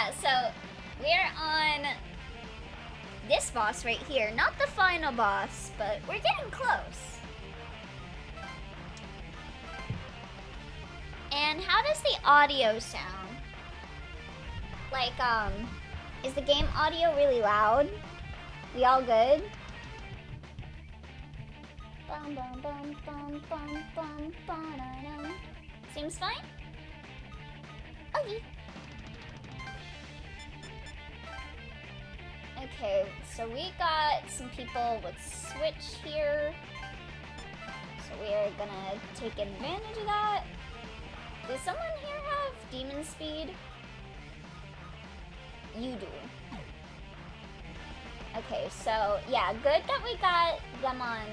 Yeah, so we're on this boss right here. Not the final boss, but we're getting close. And how does the audio sound? Like, is the game audio really loud? We all good? Bum, bum, bum, bum, bum, bum, ba-da-dum. Seems fine? Okay. Okay, so we got some people with Switch here. So we are gonna take advantage of that. Does someone here have demon speed? You do. Okay, so yeah, good that we got them on.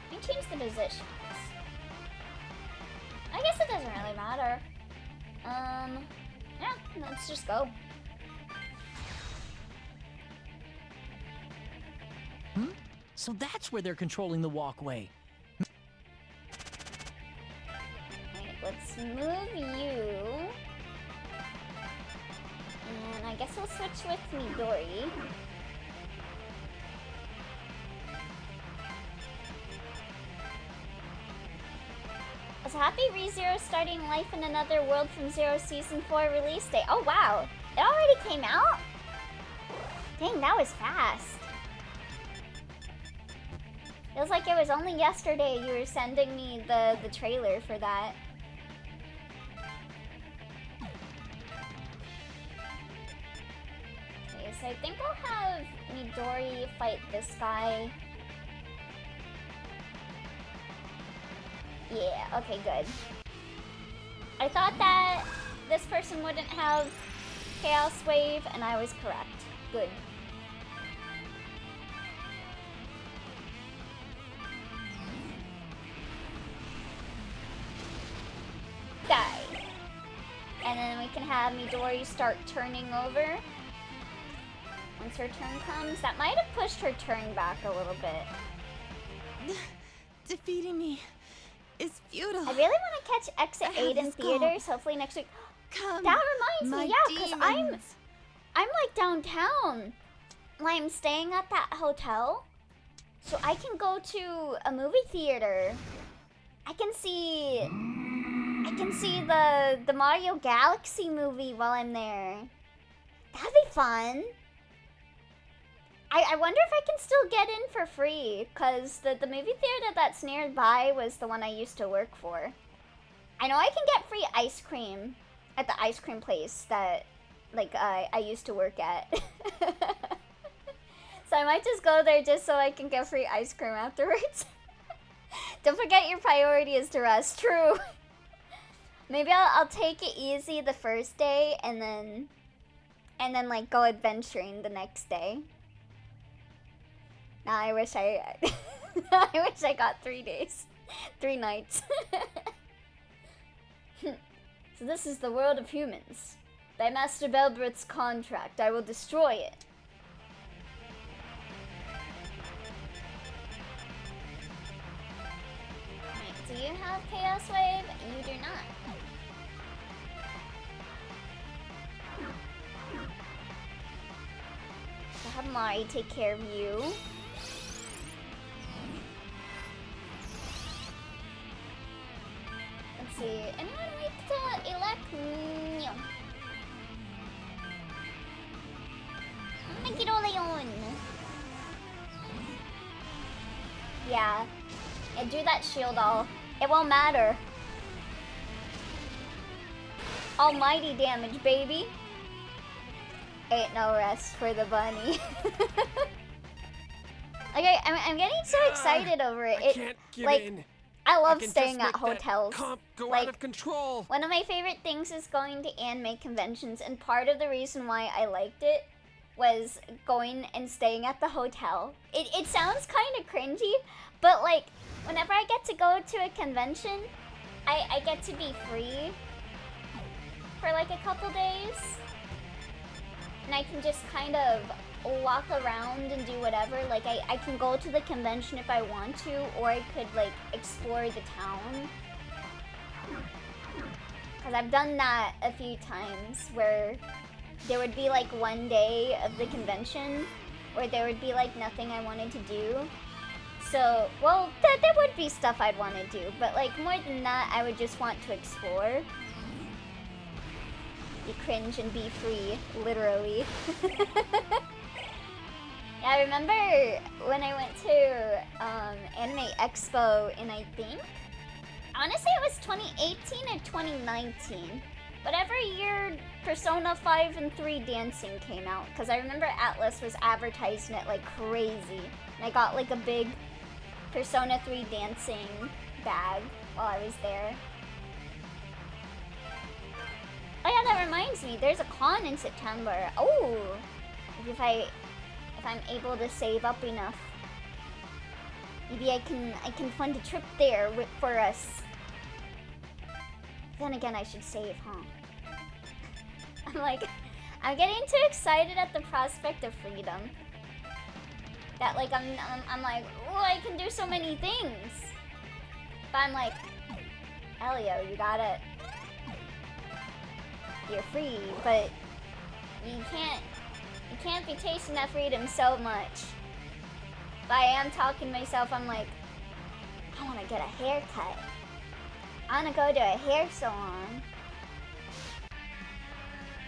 Let me change the positions. I guess it doesn't really matter. Yeah, let's just go. So that's where they're controlling the walkway. Alright, let's move you. And I guess we'll switch with Midori. Was Happy ReZero starting life in another world from Zero Season 4 release date? Oh wow, it already came out? Dang, that was fast. Feels like it was only yesterday you were sending me the trailer for that. Okay, so I think we'll have Midori fight this guy. Yeah, okay, good. I thought that this person wouldn't have Chaos Wave, and I was correct. Good. Die. And then we can have Midori start turning over. Once her turn comes, that might have pushed her turn back a little bit. Defeating me is futile. I really want to catch Exit 8 in theaters, hopefully next week. Come, that reminds me, yeah, because demons. I'm like downtown. I'm staying at that hotel, so I can go to a movie theater. I can see the Mario Galaxy movie while I'm there. That'd be fun. I wonder if I can still get in for free, because the movie theater that's nearby was the one I used to work for. I know I can get free ice cream at the ice cream place that, like, I used to work at. So I might just go there just so I can get free ice cream afterwards. Don't forget your priority is to rest. True. Maybe I'll take it easy the first day and then like go adventuring the next day. Now I wish I got 3 days, 3 nights. So this is the world of humans. By Master Belbrith's contract, I will destroy it. Alright, do you have Chaos Wave? You do not. I'll have Mari take care of you. Let's see, anyone like to elect Nyo? Leon. Yeah, do that shield all. It won't matter. Almighty damage, baby. Ain't no rest for the bunny. Okay, I'm getting so excited over it. I can't give in. I love staying at hotels. Go out of control. One of my favorite things is going to anime conventions, and part of the reason why I liked it was going and staying at the hotel. It sounds kind of cringy, but like whenever I get to go to a convention, I get to be free for like a couple days, and I can just kind of walk around and do whatever. Like I can go to the convention if I want to, or I could like explore the town. Because I've done that a few times where there would be like one day of the convention where there would be like nothing I wanted to do. So, well, there would be stuff I'd want to do, but like more than that, I would just want to explore. You cringe and be free, literally. Yeah, I remember when I went to Anime Expo in, I wanna say it was 2018 or 2019. Whatever year Persona 5 and 3 Dancing came out, because I remember Atlus was advertising it like crazy. And I got like a big Persona 3 Dancing bag while I was there. Oh yeah, that reminds me, there's a con in September. Oh, if I'm able to save up enough, maybe I can fund a trip there for us. Then again, I should save, huh? I'm getting too excited at the prospect of freedom. That like I'm like, oh, I can do so many things. But I'm like, Elio, you got it. You're free, but you can't be chasing that freedom so much. But I am talking to myself, I'm like, I wanna get a haircut. I wanna go to a hair salon.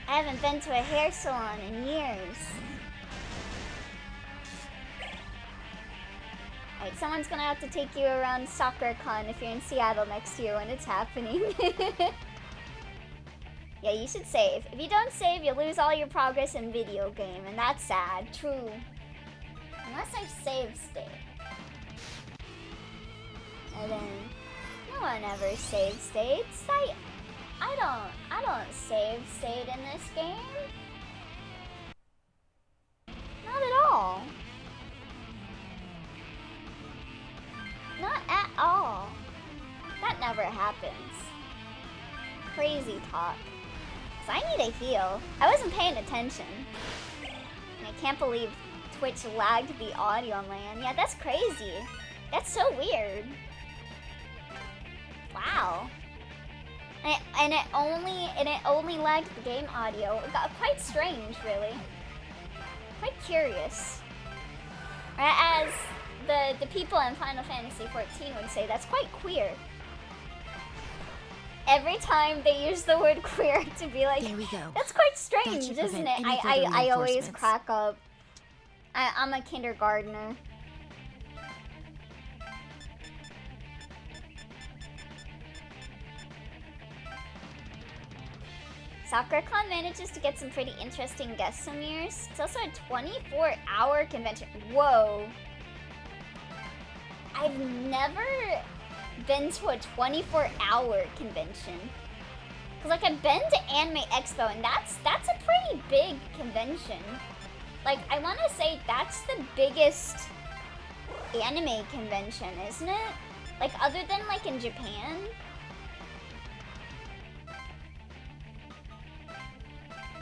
I haven't been to a hair salon in years. Alright, someone's gonna have to take you around SoccerCon if you're in Seattle next year when it's happening. Yeah, you should save. If you don't save, you lose all your progress in video game, and that's sad. True. Unless I save state. And then no one ever saves states. I don't save state in this game. Not at all. Not at all. That never happens. Crazy talk. So I need a heal. I wasn't paying attention. And I can't believe Twitch lagged the audio on LAN. Yeah, that's crazy. That's so weird. Wow. And it only lagged the game audio. It got quite strange, really. Quite curious. As the people in Final Fantasy XIV would say, that's quite queer. Every time they use the word queer to be like, there we go. That's quite strange, isn't it? I always crack up. I'm a kindergartner. SoccerCon manages to get some pretty interesting guests some years. It's also a 24-hour convention. Whoa. I've never been to a 24-hour convention. Cause like I've been to Anime Expo and that's a pretty big convention. Like I wanna say that's the biggest anime convention, isn't it? Like other than like in Japan.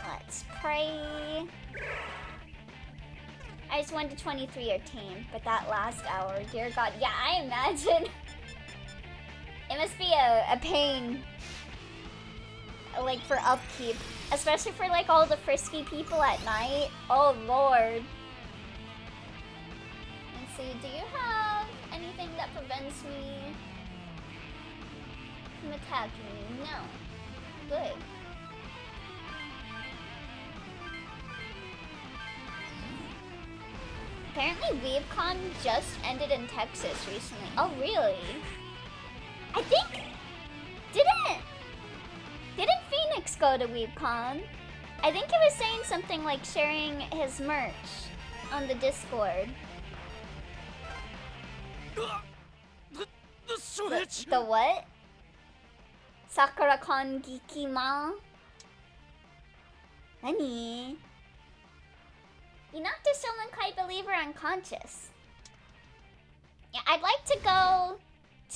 Let's pray. I just went to 23 or tame, but that last hour, dear God, yeah, I imagine it must be a pain, like for upkeep, especially for like all the frisky people at night. Oh Lord. Let's see, do you have anything that prevents me from attacking you? No. Good. Apparently WeebCon just ended in Texas recently. Oh really? I think didn't Phoenix go to WeebCon? I think he was saying something like sharing his merch on the Discord. The switch. The what? SakuraCon Gikima? Nani? You knocked a Someone Kai believer unconscious. Yeah, I'd like to go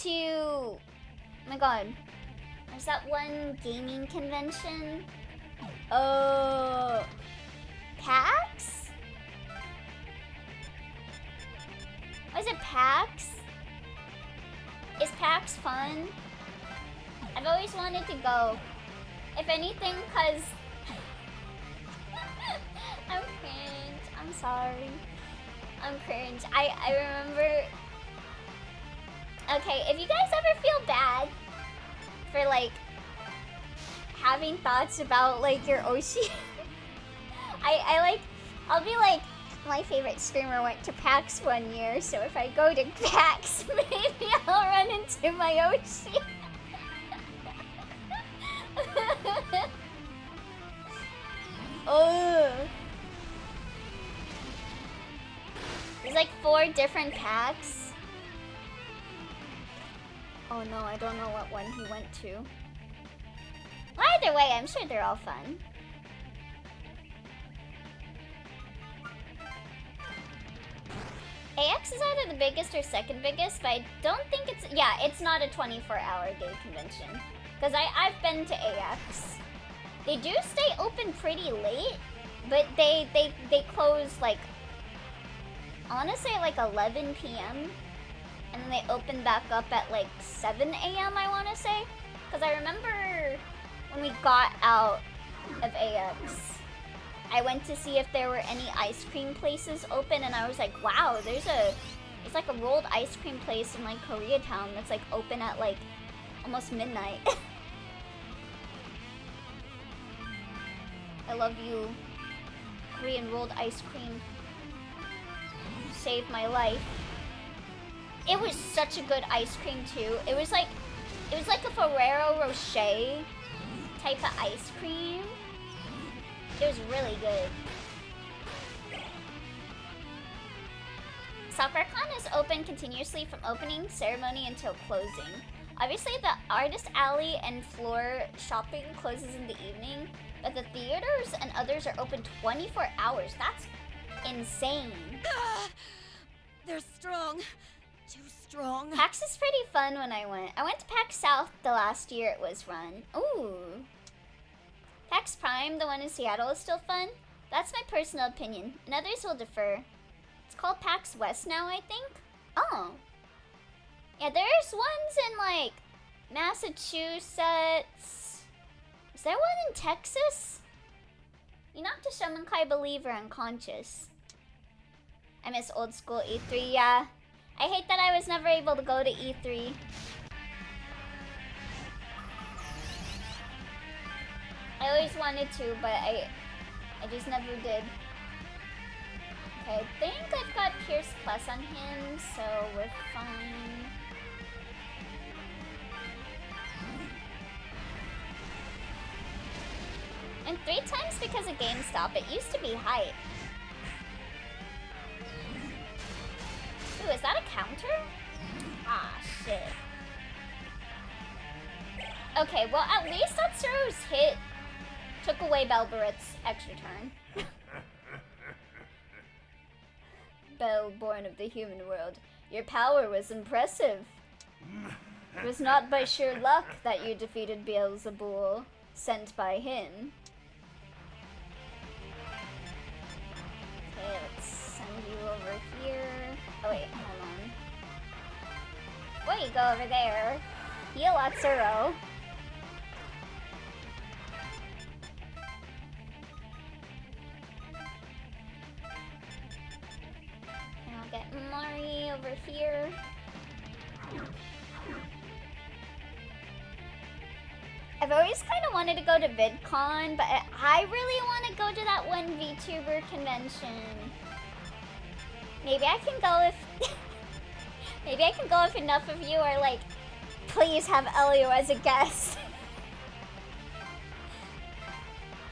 to... Oh my god. There's that one gaming convention. Oh... PAX? Was it PAX? Is PAX fun? I've always wanted to go. If anything, cause I'm cringe. I'm sorry. I'm cringe. I remember. Okay, if you guys ever feel bad for like having thoughts about like your Oshi, I'll be like, my favorite screamer went to PAX one year, so if I go to PAX, maybe I'll run into my Oshi. Oh. There's like 4 different packs. Oh no, I don't know what one he went to. Well, either way, I'm sure they're all fun. AX is either the biggest or second biggest, but I don't think it's... Yeah, it's not a 24-hour day convention. Because I've been to AX. They do stay open pretty late, but they close like... I want to say like 11 p.m. And then they open back up at like 7 a.m. I want to say. Because I remember when we got out of AX, I went to see if there were any ice cream places open, and I was like, wow, there's like a rolled ice cream place in like Koreatown that's like open at like almost midnight. I love you, Korean rolled ice cream. You saved my life. It was such a good ice cream too. It was like a Ferrero Rocher type of ice cream. It was really good. SoccerCon is open continuously from opening ceremony until closing. Obviously, the artist alley and floor shopping closes in the evening, but the theaters and others are open 24 hours. That's insane. They're strong. Too strong. PAX is pretty fun when I went. I went to PAX South the last year it was run. Ooh. PAX Prime, the one in Seattle, is still fun. That's my personal opinion, and others will defer. It's called PAX West now, I think. Oh. Yeah, there's ones in, like, Massachusetts. Is there one in Texas? You knocked a Shomenkai believer unconscious. I miss old school E3, yeah. I hate that I was never able to go to E3. I always wanted to, but I just never did. Okay, I think I've got Pierce Plus on him, so we're fine. And 3 times because of GameStop. It used to be hype. Ooh, is that a counter? Ah, shit. Okay, well, at least Atsuro's hit took away Belberit's extra turn. Belle, born of the human world, your power was impressive. It was not by sheer luck that you defeated Beelzebul, sent by him. Okay, let's send you over here. Oh wait, hold on. Before you go over there, heal Atsuro. And I'll get Mari over here. I've always kind of wanted to go to VidCon, but I really want to go to that one VTuber convention. Maybe I can go if... Maybe I can go if enough of you are like, please have Elio as a guest.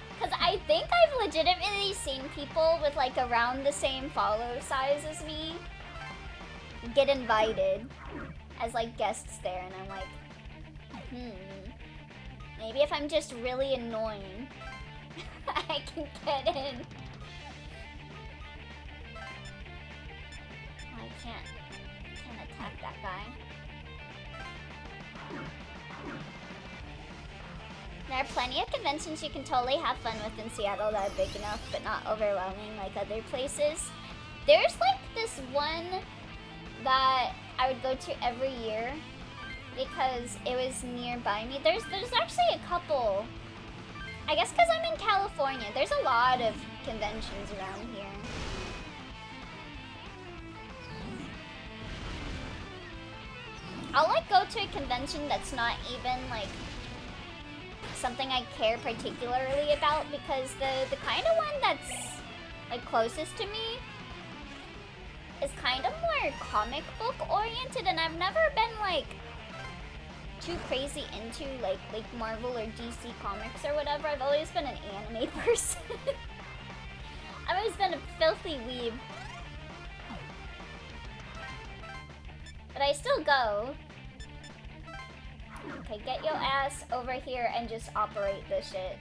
Because I think I've legitimately seen people with like around the same follow size as me get invited as like guests there, and I'm like, maybe if I'm just really annoying, I can get in. I can't attack that guy. There are plenty of conventions you can totally have fun with in Seattle that are big enough but not overwhelming like other places. There's like this one that I would go to every year because it was nearby me. There's actually a couple guess because I'm in California, there's a lot of conventions around here. I'll like go to a convention that's not even like something I care particularly about, because the kind of one that's like closest to me is kind of more comic book oriented, and I've never been like too crazy into like Marvel or DC comics or whatever. I've always been an anime person. I've always been a filthy weeb. But I still go. Okay, get your ass over here and just operate this shit.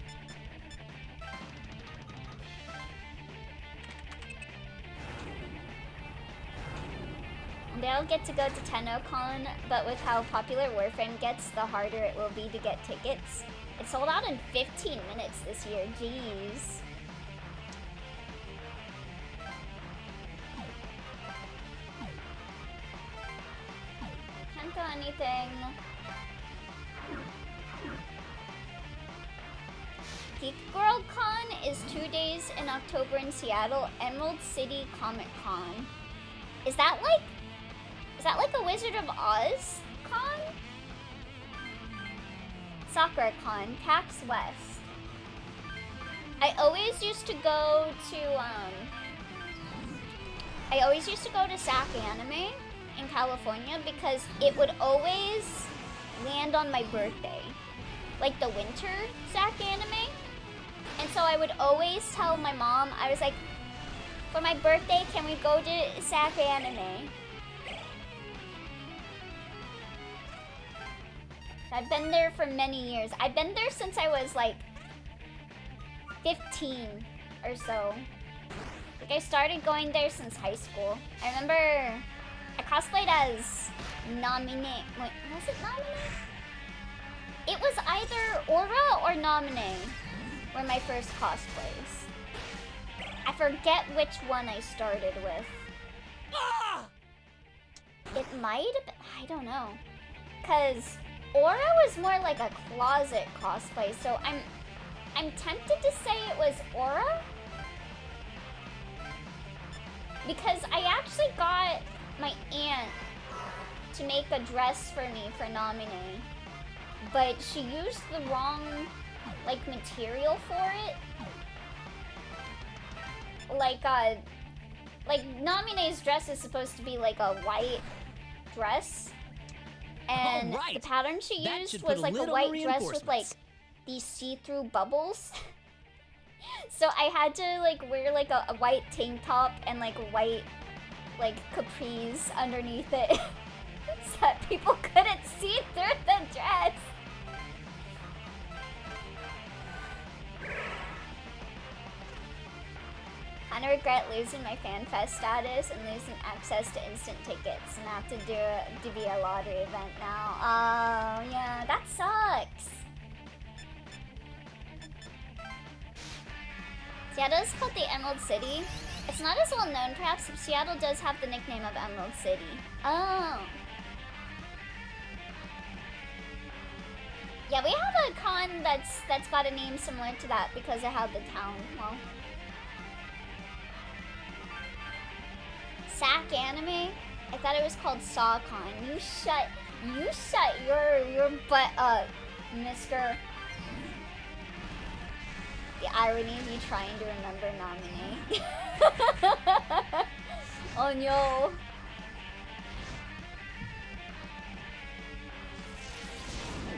They'll get to go to TennoCon, but with how popular Warframe gets, the harder it will be to get tickets. It sold out in 15 minutes this year, jeez. Can't do anything. Geek Girl Con is 2 days in October in Seattle, Emerald City Comic Con. Is that like a Wizard of Oz con? Sakura Con, PAX West. I always used to go to SAC Anime in California because it would always land on my birthday. Like the winter SAC Anime. And so I would always tell my mom, I was like, for my birthday, can we go to SAC Anime? I've been there for many years. I've been there since I was like 15 or so. Like I started going there since high school. I remember I cosplayed as Namine. Wait, was it Namine? It was either Aura or Namine were my first cosplays. I forget which one I started with. It might have been, I don't know. Cause Aura was more like a closet cosplay, so I'm tempted to say it was Aura. Because I actually got my aunt to make a dress for me for Namine. But she used the wrong like material for it. Like Namine's dress is supposed to be like a white dress. And the pattern she used was like a white dress with like these see-through bubbles. So I had to like wear like a white tank top and like white like capris underneath it so that people couldn't see through the dress. I regret losing my FanFest status and losing access to instant tickets and have to do a DBA lottery event now. Oh, yeah, that sucks. Seattle is called the Emerald City. It's not as well known perhaps, but Seattle does have the nickname of Emerald City. Oh. Yeah, we have a con that's got a name similar to that because of how the town, well... SAC Anime? I thought it was called SawCon. You shut your butt up, mister. The irony of you trying to remember Namine. Oh no.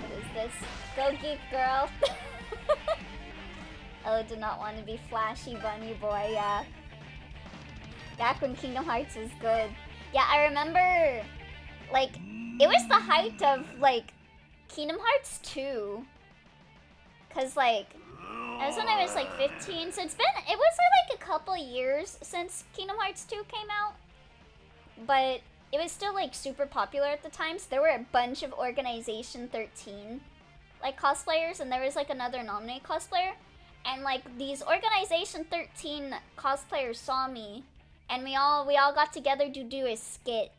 What is this? Go Geek Girl. Oh, do not want to be flashy bunny boy, yeah. Back when Kingdom Hearts was good. Yeah, I remember, like, it was the height of, like, Kingdom Hearts 2. Cause, like, that was when I was, like, 15. So it was, like, a couple years since Kingdom Hearts 2 came out. But it was still, like, super popular at the time. So there were a bunch of Organization 13, like, cosplayers. And there was, like, another Nominate cosplayer. And, like, these Organization 13 cosplayers saw me. And we all got together to do a skit.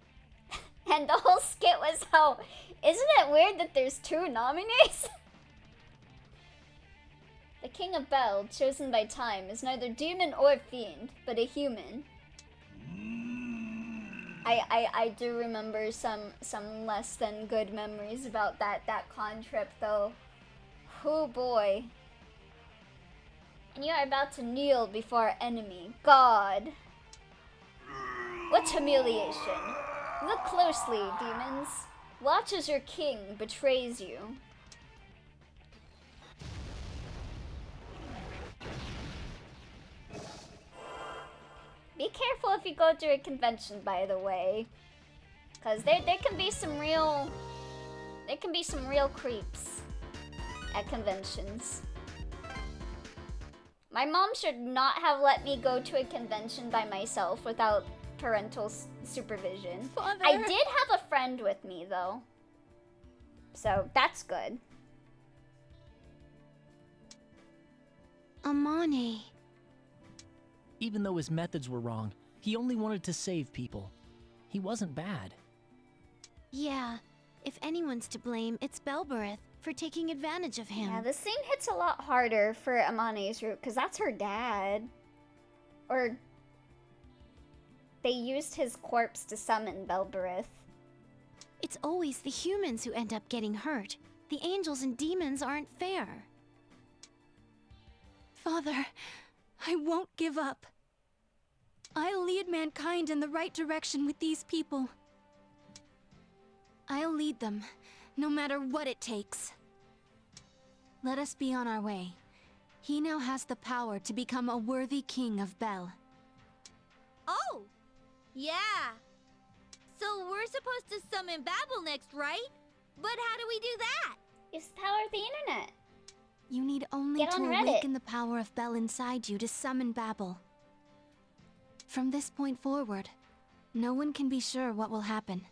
And the whole skit was how, isn't it weird that there's two nominees? The King of Bel, chosen by time, is neither demon or fiend, but a human. I do remember some less than good memories about that con trip though. Oh boy. And you are about to kneel before our enemy, God. What humiliation. Look closely, demons. Watch as your king betrays you. Be careful if you go to a convention, by the way. Cause there can be some real creeps at conventions. My mom should not have let me go to a convention by myself without parental supervision. Father. I did have a friend with me though. So that's good. Amane. Even though his methods were wrong, he only wanted to save people. He wasn't bad. Yeah, if anyone's to blame, it's Belbereth for taking advantage of him. Yeah, this scene hits a lot harder for Amane's route, because that's her dad. Or they used his corpse to summon Belbereth. It's always the humans who end up getting hurt. The angels and demons aren't fair. Father, I won't give up. I'll lead mankind in the right direction with these people. I'll lead them, no matter what it takes. Let us be on our way. He now has the power to become a worthy king of Bel. Oh! Yeah! So we're supposed to summon Babel next, right? But how do we do that? Use the power of the internet. You need only Get to on Reddit. awaken the power of Bel inside you to summon Babel. From this point forward, no one can be sure what will happen.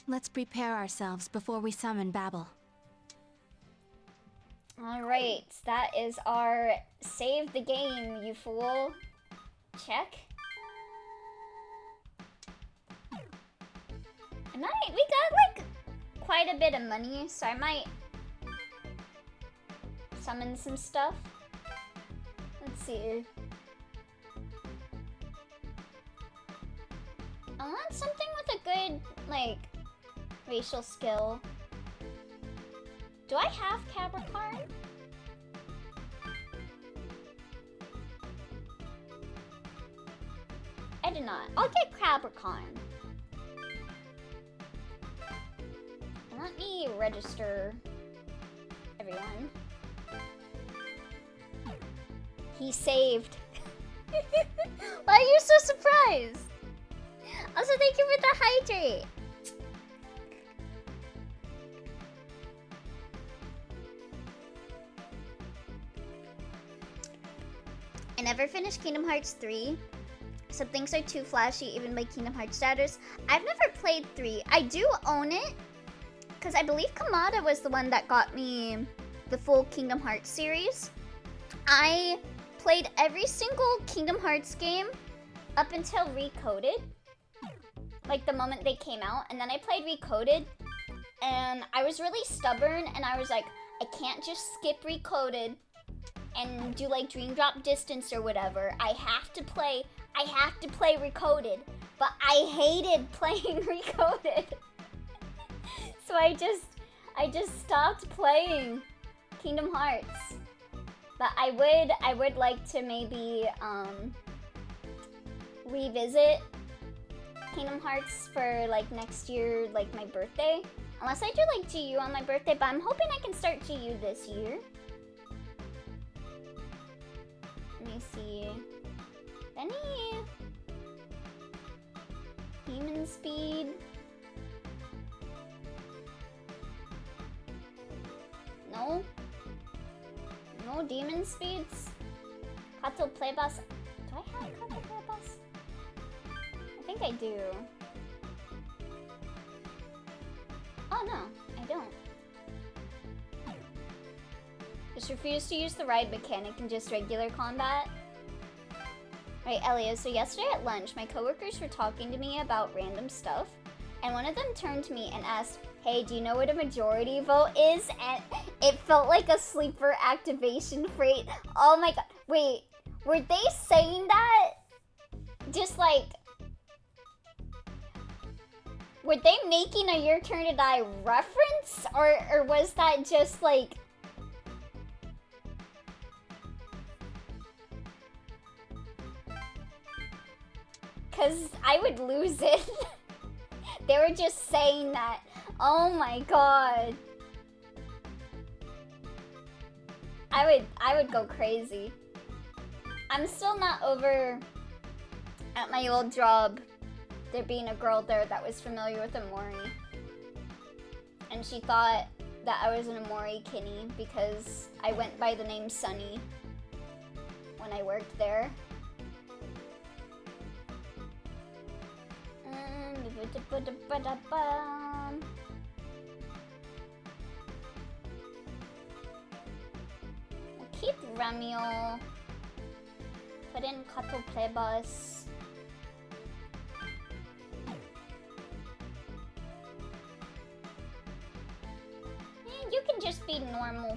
Let's prepare ourselves before we summon Babel. Alright, that is our save the game, you fool. Check. And we got like quite a bit of money, so I might summon some stuff. Let's see. I want something with a good, like, racial skill. Do I have Capricorn? I do not. I'll get Capricorn. Let me register everyone. He saved. Why are you so surprised? Also, thank you for the hydrate. I never finished Kingdom Hearts 3. Some things are too flashy even by Kingdom Hearts standards. I've never played 3. I do own it, because I believe Kamada was the one that got me the full Kingdom Hearts series. I played every single Kingdom Hearts game up until Recoded. Like the moment they came out, and then I played Recoded, and I was really stubborn, and I was like, I can't just skip Recoded and do like Dream Drop Distance or whatever. I have to play Recoded, but I hated playing Recoded. So I just stopped playing Kingdom Hearts. But I would like to maybe revisit Kingdom Hearts for like next year, like my birthday. Unless I do like GU on my birthday, but I'm hoping I can start GU this year. Let me see. Any human speed? No? No demon speeds? Kato Playbus. Do I have Kato Playbus? I think I do. Oh no, I don't. Just refuse to use the ride mechanic and just regular combat. Right, Elliot, so yesterday at lunch, my coworkers were talking to me about random stuff, and one of them turned to me and asked, hey, do you know what a majority vote is? And It felt like a sleeper activation freight. Oh my god. Wait, were they saying that? Just like... Were they making a Your Turn to Die reference? Or was that just like... Cause I would lose it. They were just saying that. Oh my god. I would go crazy. I'm still not over at my old job there being a girl there that was familiar with Amori. And she thought that I was an Amori Kinney because I went by the name Sunny when I worked there. Keep Ramio. Put in Kato Plebas. You can just be normal.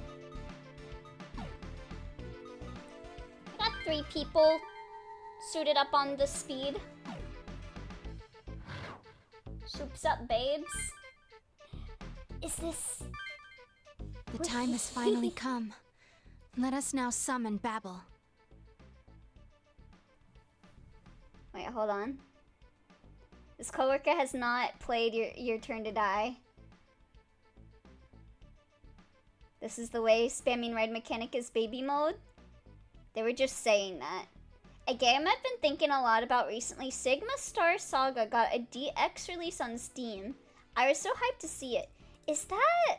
I got 3 people suited up on the speed. Soups up, babes. Is this... The time has finally come. Let us now summon Babel. Wait, hold on. This coworker has not played Your Turn to Die. This is the way spamming ride mechanic is baby mode? They were just saying that. A game I've been thinking a lot about recently, Sigma Star Saga got a DX release on Steam. I was so hyped to see it. Is that...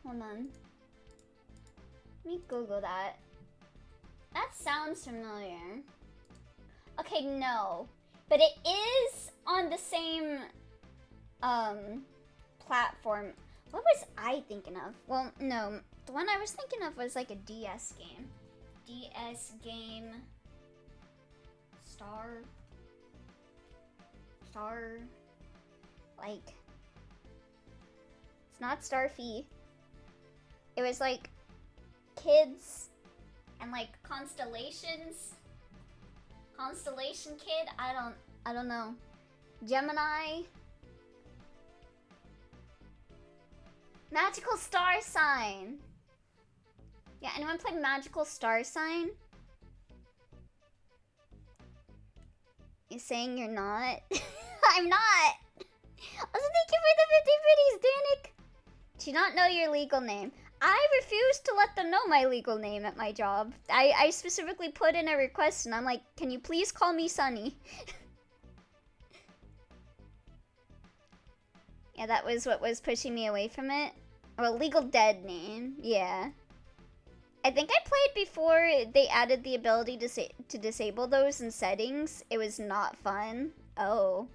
Hold on. Let me Google that. That sounds familiar. Okay, no. But it is on the same platform. What was I thinking of? Well, no. The one I was thinking of was like a DS game. DS game... Star... Like... It's not Starfy. It was like... Kids... And like constellations... Constellation Kid? I don't know. Gemini... Magical Star Sign! Yeah, anyone play Magical Star Sign? You saying you're not? I'm not! Also, thank you for the 50 pretties, Danik! Do you not know your legal name? I refuse to let them know my legal name at my job. I specifically put in a request and I'm like, can you please call me Sunny? Yeah, that was what was pushing me away from it. Or a legal dead name, yeah. I think I played before they added the ability to disable those in settings. It was not fun. Oh.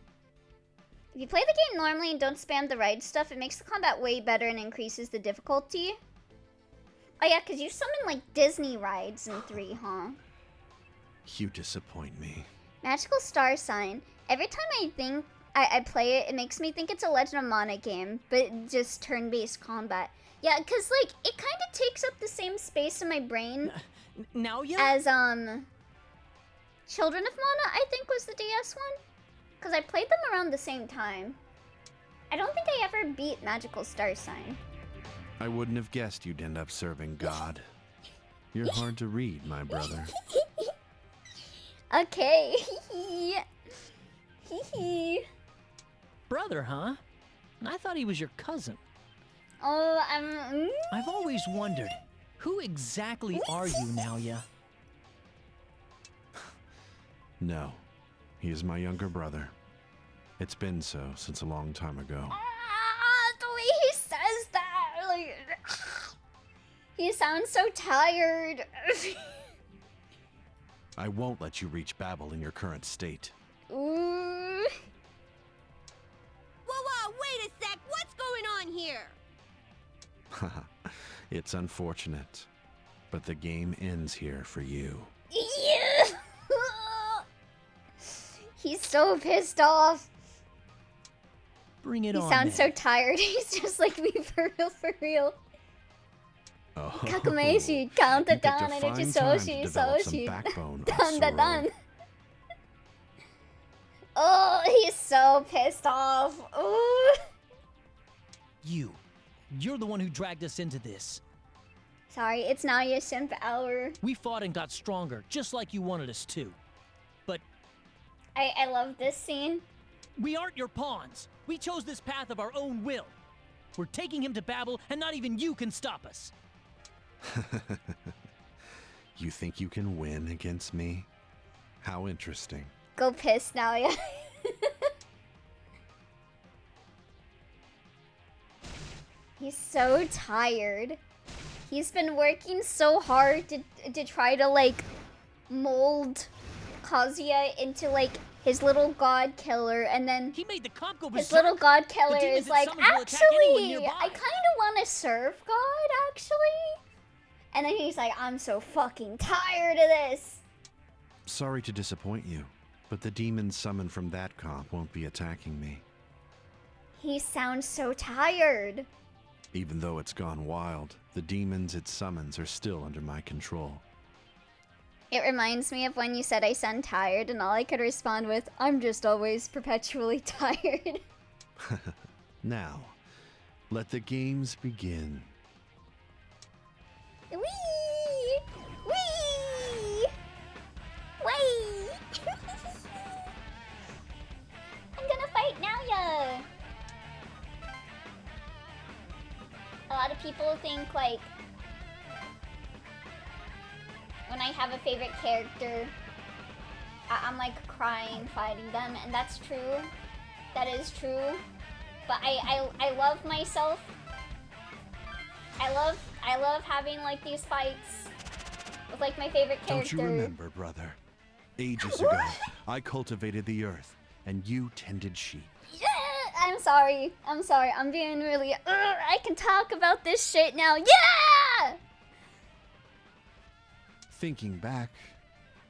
If you play the game normally and don't spam the ride stuff, it makes the combat way better and increases the difficulty. Oh yeah, because you summon like Disney rides in 3, huh? You disappoint me. Magical Star Sign. Every time I play it, it makes me think it's a Legend of Mana game, but just turn-based combat. Yeah, because, like, it kind of takes up the same space in my brain Naoya? as, Children of Mana, I think was the DS one. Because I played them around the same time. I don't think I ever beat Magical Star Sign. I wouldn't have guessed you'd end up serving God. You're hard to read, my brother. Okay. Brother, huh? I thought he was your cousin. Oh, I've always wondered, who exactly are you, Naoya? No, he is my younger brother. It's been so since a long time ago. The way he says that, like, he sounds so tired. I won't let you reach Babel in your current state. Ooh. Whoa, wait a sec! What's going on here? It's unfortunate, but the game ends here for you. Yeah. He's so pissed off. Bring it He on. sounds then. so tired. He's just like me, for real, for real. Oh, Kakameshi, count it you picked a down, and fine it's time to Soshi, develop some Soshi. backbone, Dun dun Asuro. dun. Oh, he's so pissed off. Ooh. You're the one who dragged us into this. Sorry, it's now your simp hour. We fought and got stronger, just like you wanted us to. But I love this scene. we aren't your pawns. We chose this path of our own will. We're taking him to Babel, and not even you can stop us. You think you can win against me? How interesting. Go piss now, yeah. He's so tired. He's been working so hard to try to like mold Kazuya into like his little god killer, and then He made the comp go his berserk. little god killer demons is it like, summons will attack anyone actually, nearby." I kind of want to serve God, actually. And then he's like, I'm so fucking tired of this. Sorry to disappoint you, but the demons summoned from that comp won't be attacking me. He sounds so tired. Even though it's gone wild, the demons it summons are still under my control. It reminds me of when you said I sound tired, and all I could respond with, I'm just always perpetually tired. Now, let the games begin. Wee! Wee! Wee! I'm gonna fight Naoya! A lot of people think, like, when I have a favorite character, I'm like crying fighting them, and that's true. That is true. But I love myself. I love having like these fights with like my favorite character. Don't you remember, brother? Ages ago, I cultivated the earth, and you tended sheep. Yeah, I'm sorry. I'm being really. I can talk about this shit now. Yeah. Thinking back,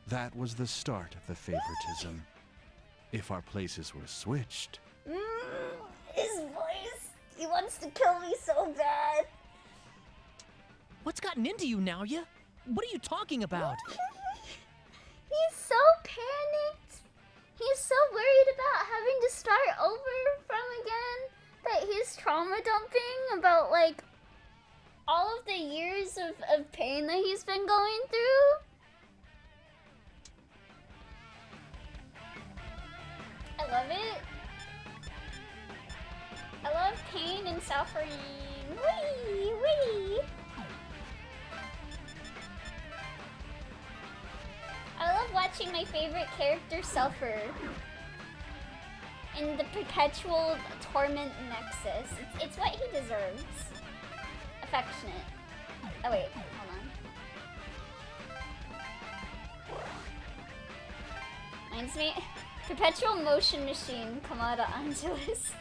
that was the start of the favoritism. If our places were switched, His voice. He wants to kill me so bad. What's gotten into you, Naoya? What are you talking about? He's so panicked. He's so worried about having to start over from again that he's trauma dumping about like all of the years of pain that he's been going through. I love it. I love pain and suffering. Wee! Wee! I love watching my favorite character suffer in the perpetual torment nexus. It's what he deserves. Affectionate. Oh wait, hold on. Reminds me, perpetual motion machine, Kamada Angelis.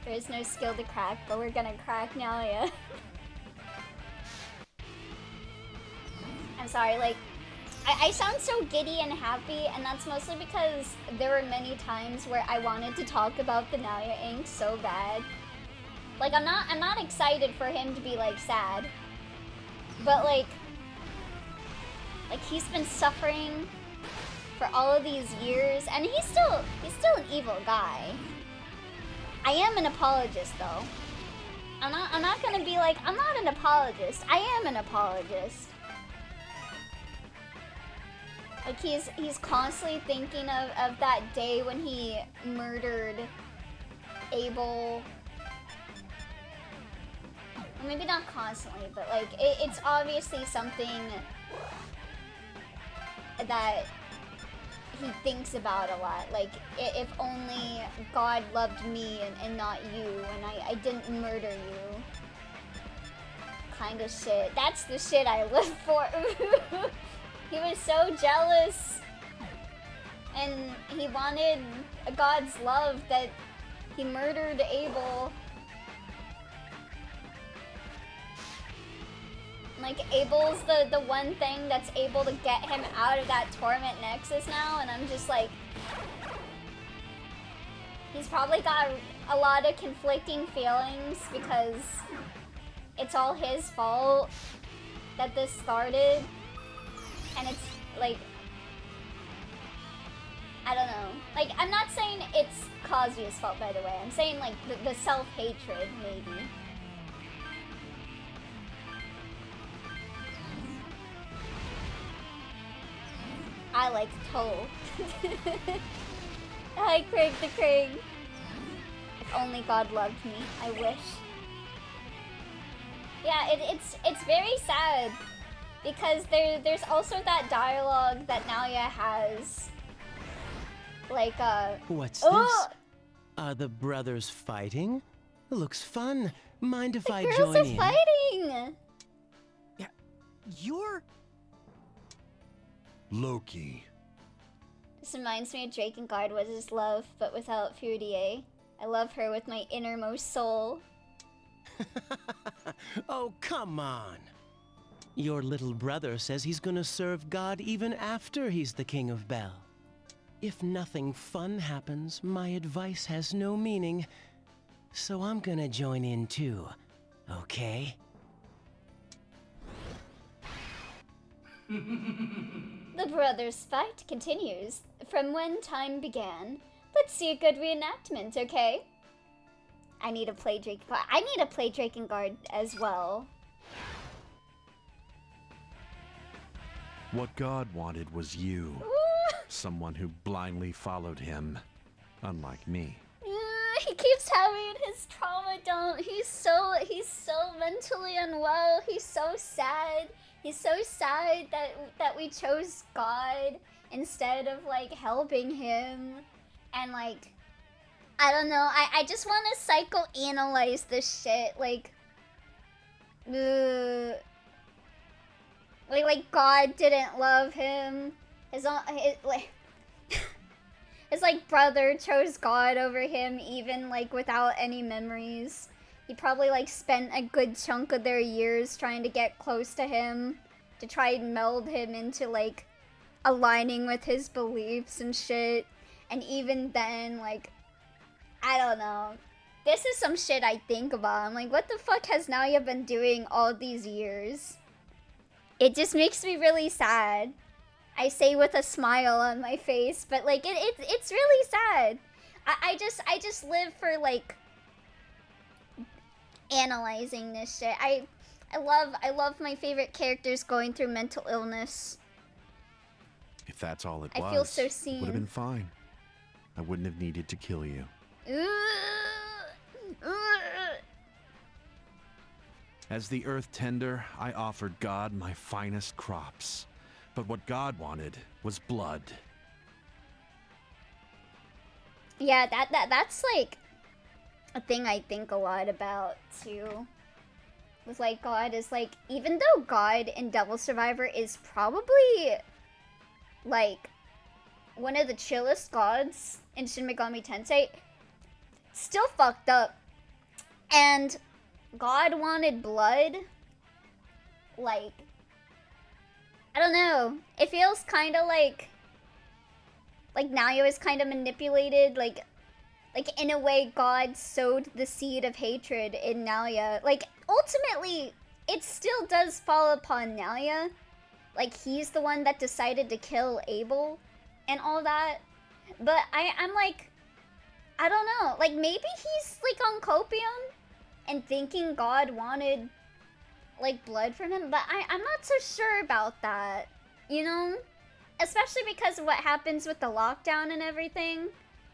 There is no skill to crack, but we're gonna crack now, yeah. I'm sorry, like, I sound so giddy and happy, and that's mostly because there were many times where I wanted to talk about the Naoya ink so bad. Like, I'm not excited for him to be, like, sad. But, like, he's been suffering for all of these years, and he's still an evil guy. I am an apologist, though. I'm not gonna be like, I'm not an apologist. I am an apologist. Like, he's constantly thinking of that day when he murdered Abel. Well, maybe not constantly, but, like, it's obviously something that he thinks about a lot. Like, if only God loved me and not you, and I didn't murder you. Kind of shit. That's the shit I live for. He was so jealous, and he wanted God's love that he murdered Abel. Like, Abel's the one thing that's able to get him out of that torment nexus now, and I'm just like, he's probably got a lot of conflicting feelings because it's all his fault that this started, and it's like, I don't know. Like, I'm not saying it's Kazuya's fault, by the way. I'm saying, like, the self-hatred, maybe. I like Toe. Hi, Craig the Craig. If only God loved me. I wish. Yeah, it's very sad because there's also that dialogue that Naoya has. Like, What's oh! this? Are the brothers fighting? Looks fun. Mind if I Girls join are in? fighting! Yeah, you're... Loki. This reminds me of Drake and Guard was his love, but without Furie. I love her with my innermost soul. Oh, come on. Your little brother says he's gonna serve God even after he's the King of Bel. If nothing fun happens, my advice has no meaning. So I'm gonna join in too, okay? The brothers' fight continues from when time began. Let's see a good reenactment, okay? I need to play Drake and Guard. I need to play Drake and Guard as well. What God wanted was you. Ooh. Someone who blindly followed him. Unlike me. He keeps having his trauma dump. He's so mentally unwell. He's so sad. He's so sad that we chose God instead of like helping him. And like, I don't know. I just want to psychoanalyze this shit. Like God didn't love him. His brother chose God over him, even like without any memories. He probably like spent a good chunk of their years trying to get close to him, to try and meld him into like aligning with his beliefs and shit. And even then, like, I don't know. This is some shit I think about. I'm like, what the fuck has Naoya been doing all these years? It just makes me really sad. I say with a smile on my face, but like it's really sad. I just live for like analyzing this shit. I love my favorite characters going through mental illness. If that's all it I was, feel so it seen. would have been fine. I wouldn't have needed to kill you. As the earth tender, I offered God my finest crops. But what God wanted was blood. Yeah, that's like a thing I think a lot about too. With like God is like, even though God in Devil Survivor is probably like one of the chillest gods in Shin Megami Tensei, still fucked up. And God wanted blood. Like, I don't know. It feels kind of like Naoya is kind of manipulated. Like in a way, God sowed the seed of hatred in Naoya. Like, ultimately, it still does fall upon Naoya. Like, he's the one that decided to kill Abel and all that. But I'm like, I don't know. Like, maybe he's like on copium and thinking God wanted like blood from him, but I'm not so sure about that, you know? Especially because of what happens with the lockdown and everything.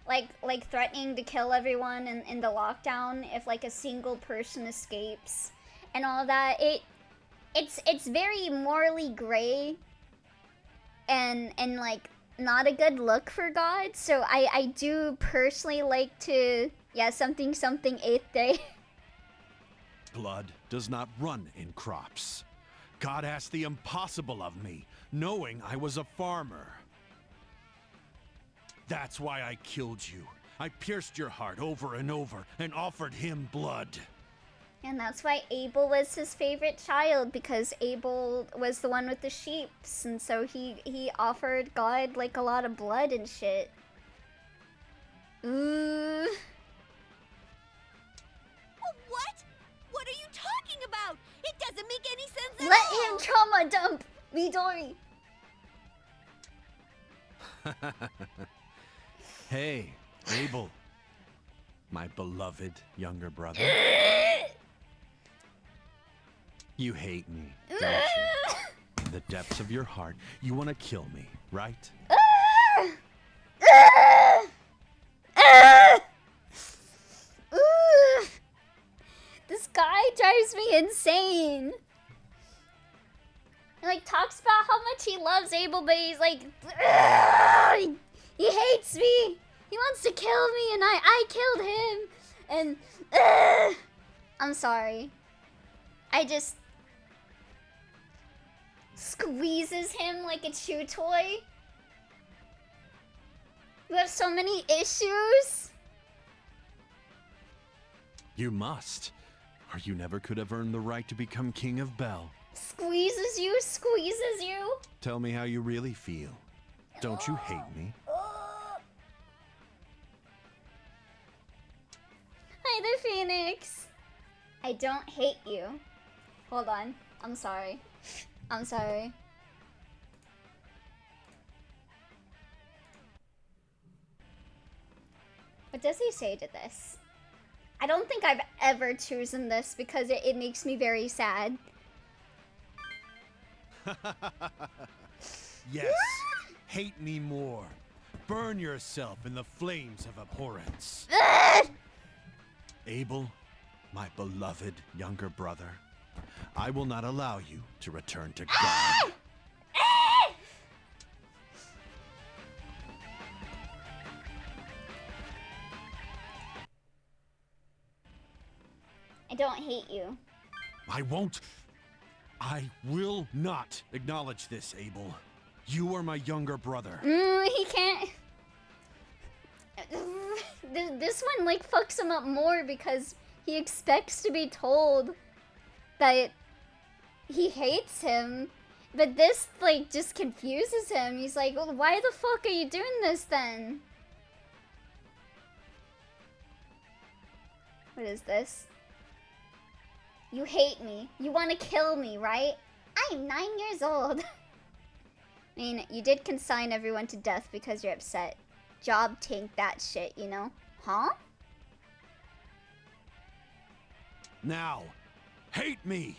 Like threatening to kill everyone in the lockdown if like a single person escapes and all that. It's very morally gray and like not a good look for God. So I do personally like to, yeah, something eighth day. Blood does not run in crops. God asked the impossible of me, knowing I was a farmer. That's why I killed you. I pierced your heart over and over and offered him blood. And that's why Abel was his favorite child, because Abel was the one with the sheeps, and so he offered God like a lot of blood and shit. Ooh. What? What are you talking about? It doesn't make any sense at Let all. him trauma dump Midori. Hey, Abel. My beloved younger brother. You hate me, don't you? In the depths of your heart, you want to kill me, right? This guy drives me insane. He like talks about how much he loves Abel, but he's like, he hates me. He wants to kill me, and I killed him. And I'm sorry. I just squeezes him like a chew toy. You have so many issues. You must, or you never could have earned the right to become King of Bel. Squeezes you. Tell me how you really feel. Don't you hate me? Hi there, Phoenix. I don't hate you. Hold on. I'm sorry. What does he say to this? I don't think I've ever chosen this because it makes me very sad. Yes, hate me more. Burn yourself in the flames of abhorrence. Abel, my beloved younger brother, I will not allow you to return to God. I don't hate you. I will not acknowledge this, Abel. You are my younger brother. He can't. This one like fucks him up more because he expects to be told that he hates him, but this like just confuses him. He's like, well, why the fuck are you doing this then? What is this? You hate me. You want to kill me, right? I'm 9 years old. I mean, you did consign everyone to death because you're upset. Job tank that shit, you know? Huh? Now, hate me.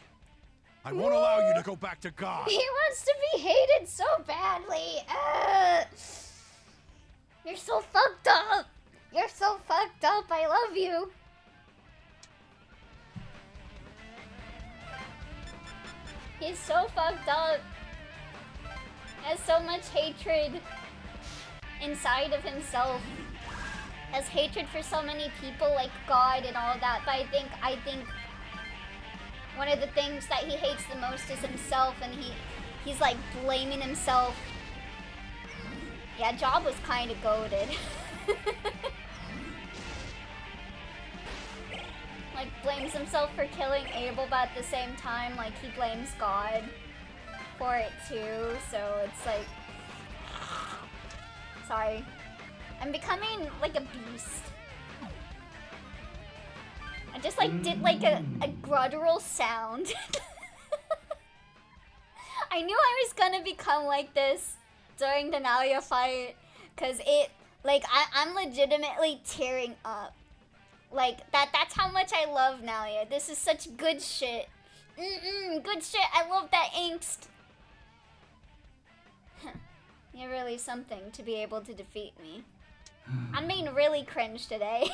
I won't allow you to go back to God. He wants to be hated so badly. You're so fucked up. You're so fucked up. I love you. He's so fucked up. Has so much hatred inside of himself. Has hatred for so many people like God and all that. But I think one of the things that he hates the most is himself, and he's like blaming himself. Yeah, Job was kind of goated. Like blames himself for killing Abel, but at the same time, like he blames God for it too. So it's like, sorry, I'm becoming like a beast. I just like did like a guttural sound. I knew I was gonna become like this during the Naoya fight, cause it like I'm legitimately tearing up. Like that's how much I love Naoya. This is such good shit. Good shit. I love that angst. You're really something to be able to defeat me. I'm being really cringe today.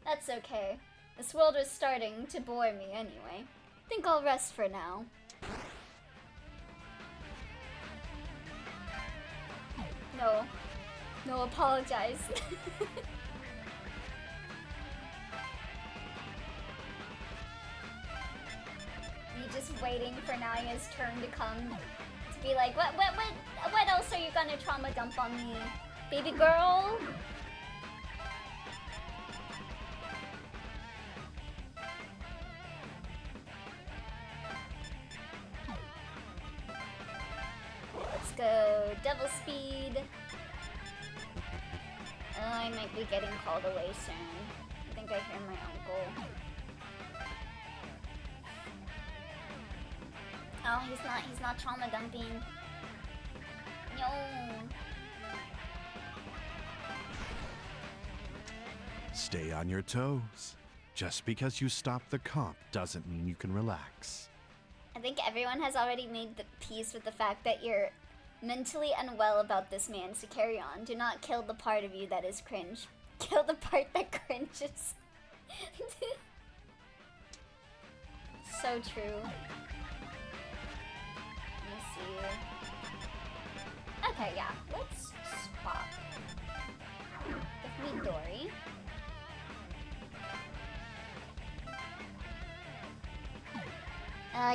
That's okay. This world is starting to bore me anyway. Think I'll rest for now. No, apologize. You just waiting for Naoya's turn to come to be like, what else are you gonna trauma dump on me, baby girl? Let's go, double speed. Oh, I might be getting called away soon. I think I hear my uncle. No, he's not trauma dumping. No. Stay on your toes. Just because you stop the comp doesn't mean you can relax. I think everyone has already made the peace with the fact that you're mentally unwell about this man, so carry on. Do not kill the part of you that is cringe. Kill the part that cringes. So true. Let me see. Okay, yeah. Let's swap. With Midori.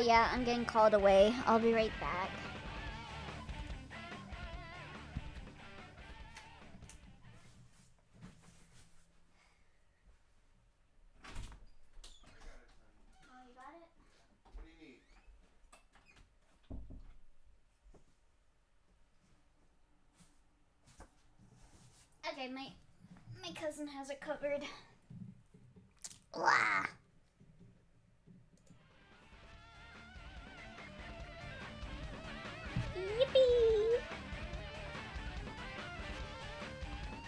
Yeah, I'm getting called away. I'll be right back. Oh, you got it? What do you need? Okay, my cousin has it covered. Wah! Yippee!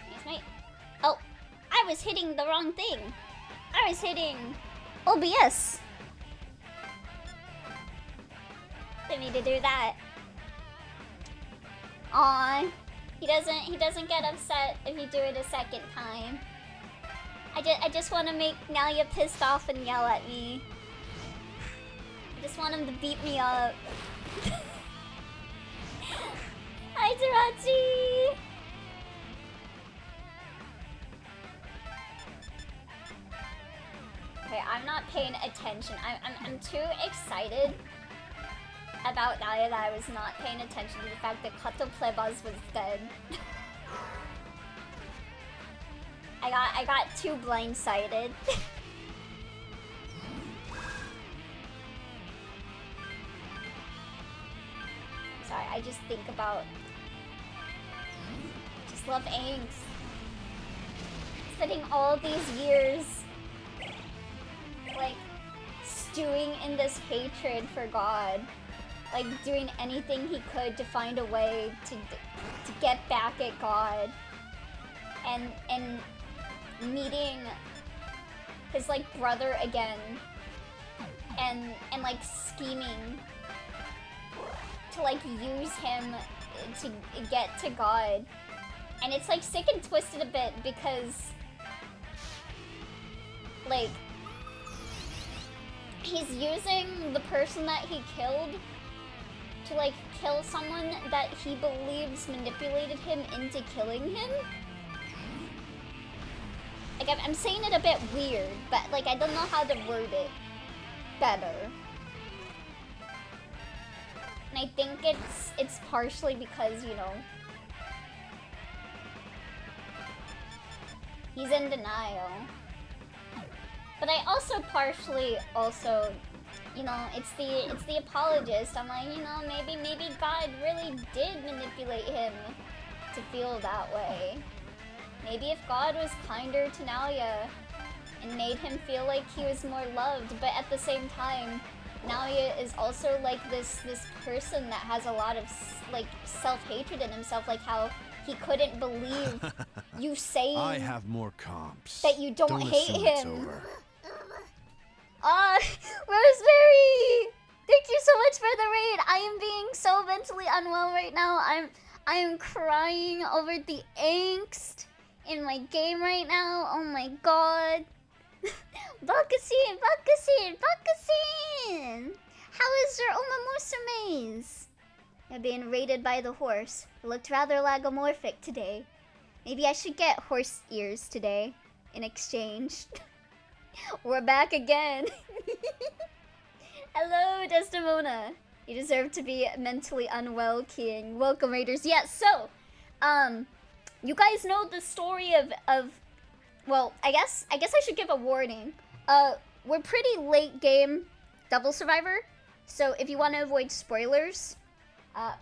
Yes, mate. Oh, I was hitting the wrong thing. I was hitting OBS. Didn't need to do that. Aw, he doesn't get upset if you do it a second time. I just want to make Naoya pissed off and yell at me. I just want him to beat me up. Hi, Tarachi! Okay, I'm not paying attention. I'm too excited about Naoya that I was not paying attention to the fact that Kato Plebas was dead. I got too blindsided. Sorry, I just think about... just love angst. Spending all these years like stewing in this hatred for God. Like doing anything he could to find a way to get back at God. And meeting his like brother again. And like scheming to like use him to get to God. And it's like sick and twisted a bit because like he's using the person that he killed to like kill someone that he believes manipulated him into killing him. Like I'm saying it a bit weird, but like I don't know how to word it better. And I think it's partially because, you know, he's in denial. But I also partially also, you know, it's the apologist. I'm like, you know, maybe God really did manipulate him to feel that way. Maybe if God was kinder to Naoya and made him feel like he was more loved, but at the same time, Naoya is also like this person that has a lot of like self-hatred in himself, like how he couldn't believe you saying I have more comps. that you don't hate assume it's him. over. Rosemary! Thank you so much for the raid. I am being so mentally unwell right now. I am crying over the angst in my game right now. Oh my god. Bakusin! How is your Omamusa maze? You're being raided by the horse. It looked rather lagomorphic today. Maybe I should get horse ears today in exchange. We're back again. Hello, Desdemona. You deserve to be mentally unwell, King. Welcome, Raiders. Yes, so, you guys know the story of well, I guess I should give a warning. We're pretty late game Double Survivor, so if you want to avoid spoilers,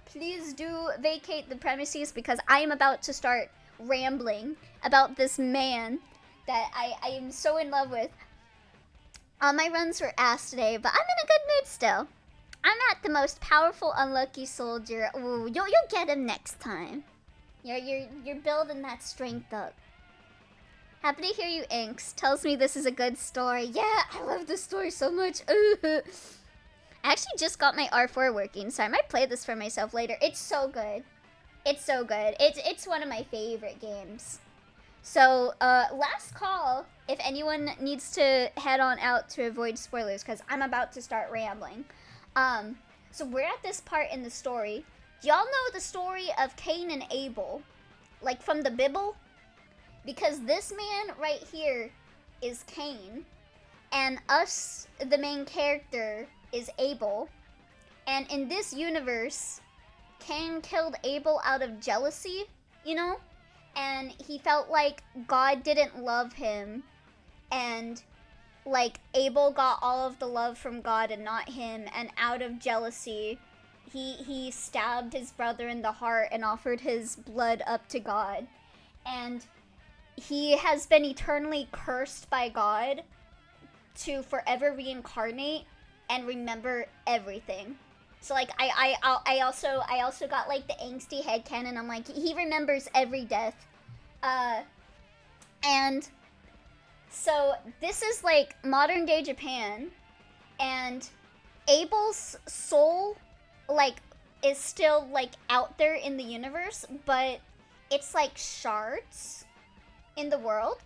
please do vacate the premises because I am about to start rambling about this man that I am so in love with. My runs were ass today, but I'm in a good mood still. I'm not the most powerful unlucky soldier. Ooh, you'll get him next time. You're building that strength up. Happy to hear you, Inks. Tells me this is a good story. Yeah, I love this story so much. I actually just got my R4 working, so I might play this for myself later. It's so good. It's so good. It's one of my favorite games. So, last call, if anyone needs to head on out to avoid spoilers, because I'm about to start rambling. So we're at this part in the story. Y'all know the story of Cain and Abel? Like, from the Bible? Because this man right here is Cain, and us, the main character, is Abel. And in this universe, Cain killed Abel out of jealousy, you know? And he felt like God didn't love him, and like Abel got all of the love from God and not him, and out of jealousy, he stabbed his brother in the heart and offered his blood up to God. And he has been eternally cursed by God to forever reincarnate and remember everything. So like I also got like the angsty headcanon. I'm like, he remembers every death. And so this is like modern day Japan, and Abel's soul like is still like out there in the universe, but it's like shards in the world.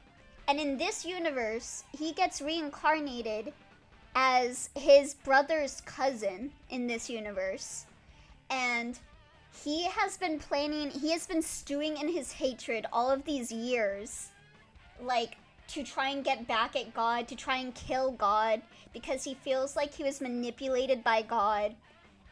And in this universe, he gets reincarnated as his brother's cousin in this universe. And he has been stewing in his hatred all of these years, like, to try and get back at God, to try and kill God, because he feels like he was manipulated by God.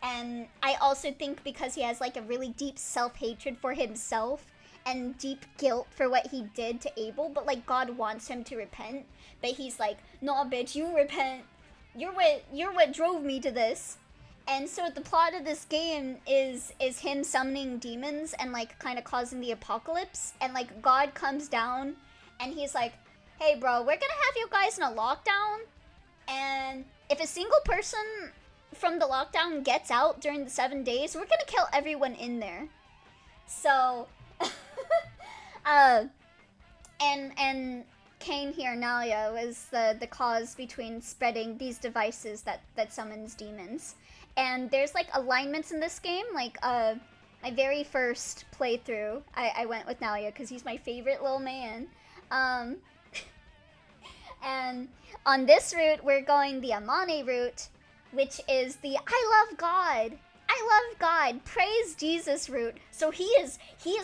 And I also think because he has like a really deep self-hatred for himself and deep guilt for what he did to Abel, but like God wants him to repent, but he's like, "Nah, bitch, you repent. You're what drove me to this." And so the plot of this game is him summoning demons and like kind of causing the apocalypse, and like God comes down and he's like, "Hey bro, we're gonna have you guys in a lockdown, and if a single person from the lockdown gets out during the 7 days, we're gonna kill everyone in there." So and Cain here, Naoya, was the cause between spreading these devices that summons demons. And there's like alignments in this game, like my very first playthrough, I went with Naoya because he's my favorite little man. And on this route, we're going the Amane route, which is the I love God, praise Jesus route. So he is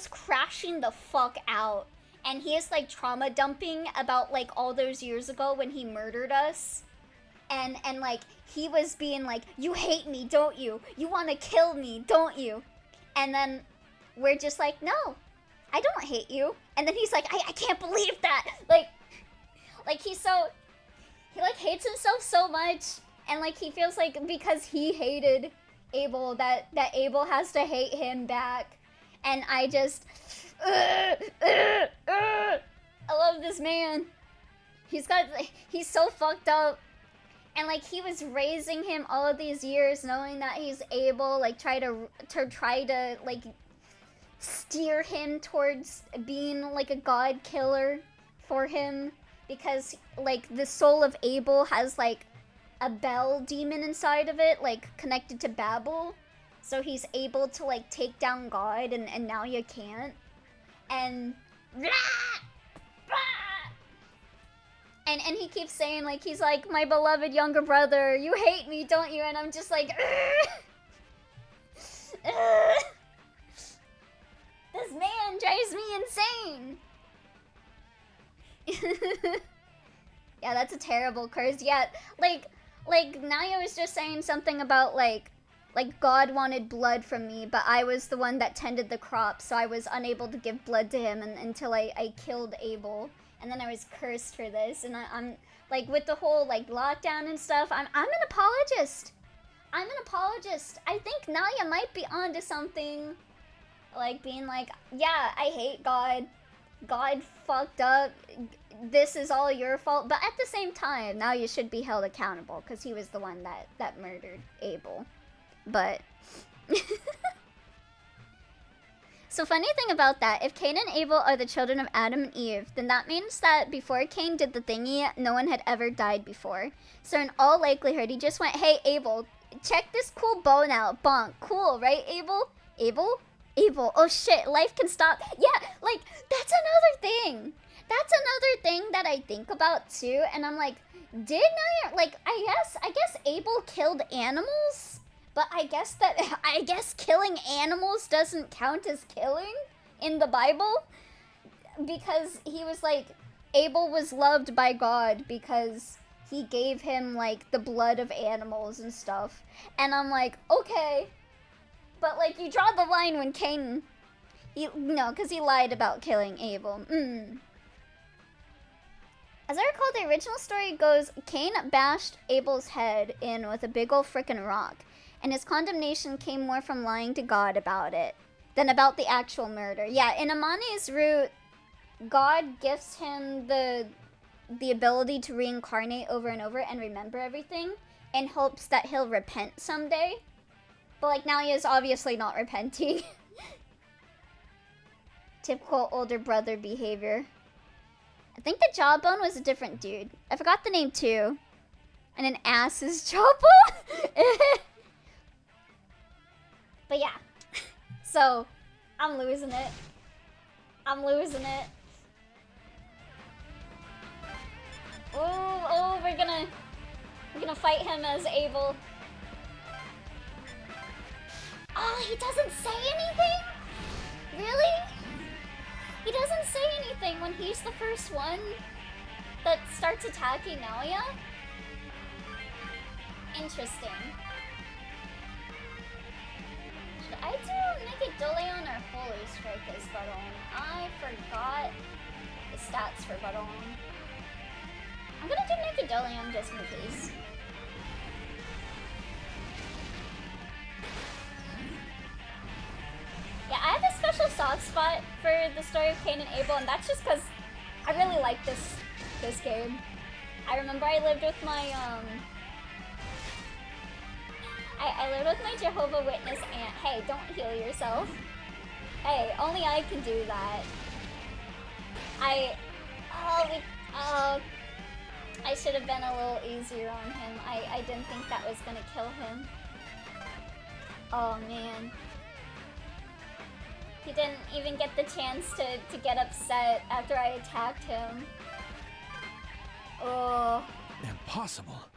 crashing the fuck out, and he is like trauma dumping about like all those years ago when he murdered us, and like he was being like, "You hate me, don't you? You want to kill me, don't you?" And then we're just like, "No, I don't hate you." And then he's like, I can't believe that. Like he like hates himself so much, and like he feels like because he hated Abel that Abel has to hate him back. And I just I love this man. He's so fucked up. And like he was raising him all of these years knowing that he's Abel, like try to like steer him towards being like a god killer for him, because like the soul of Abel has like a bell demon inside of it, like connected to Babel, so he's able to like take down God, and now you can't. And and he keeps saying, like, he's like, "My beloved younger brother, you hate me, don't you?" And I'm just like, this man drives me insane. Yeah, that's a terrible curse. Yeah, like Naoya was just saying something about like God wanted blood from me, but I was the one that tended the crops, so I was unable to give blood to him until I killed Abel, and then I was cursed for this. And I'm like, with the whole like lockdown and stuff, I'm an apologist. I think Naoya might be onto something, like being like, "Yeah, I hate God. God fucked up. This is all your fault." But at the same time, now you should be held accountable because he was the one that murdered Abel. but... So funny thing about that, if Cain and Abel are the children of Adam and Eve, then that means that before Cain did the thingy, no one had ever died before. So in all likelihood, he just went, hey Abel, check this cool bone out. Bonk. Cool, right Abel? Abel? Abel. Oh shit, life can stop. Yeah, like, that's another thing. That's another thing that I think about too, and I'm like, I guess Abel killed animals? But I guess killing animals doesn't count as killing in the Bible, because he was like, Abel was loved by God because he gave him like the blood of animals and stuff. And I'm like, okay, but like you draw the line when Cain, because he lied about killing Abel. As I recall, the original story goes, Cain bashed Abel's head in with a big ol' frickin' rock. And his condemnation came more from lying to God about it than about the actual murder. Yeah, in Amane's root, God gifts him the ability to reincarnate over and over and remember everything in hopes that he'll repent someday. But like now he is obviously not repenting. Typical older brother behavior. I think the Jawbone was a different dude. I forgot the name too. And an ass is Jawbone? But yeah, so I'm losing it. Oh, we're gonna fight him as Abel. Oh, he doesn't say anything? Really? He doesn't say anything when he's the first one that starts attacking Naoya? Interesting. Should I do Nicodoleon or Holy Strike as Baron? I forgot the stats for Baron. I'm gonna do Nicodoleon just in case. Yeah, I have a special soft spot for the story of Cain and Abel, and that's just because I really like this game. I remember I lived with my I lived with my Jehovah's Witness aunt. Hey, don't heal yourself. Hey, only I can do that. I should have been a little easier on him. I didn't think that was gonna kill him. Oh man. He didn't even get the chance to get upset after I attacked him. Oh. Impossible.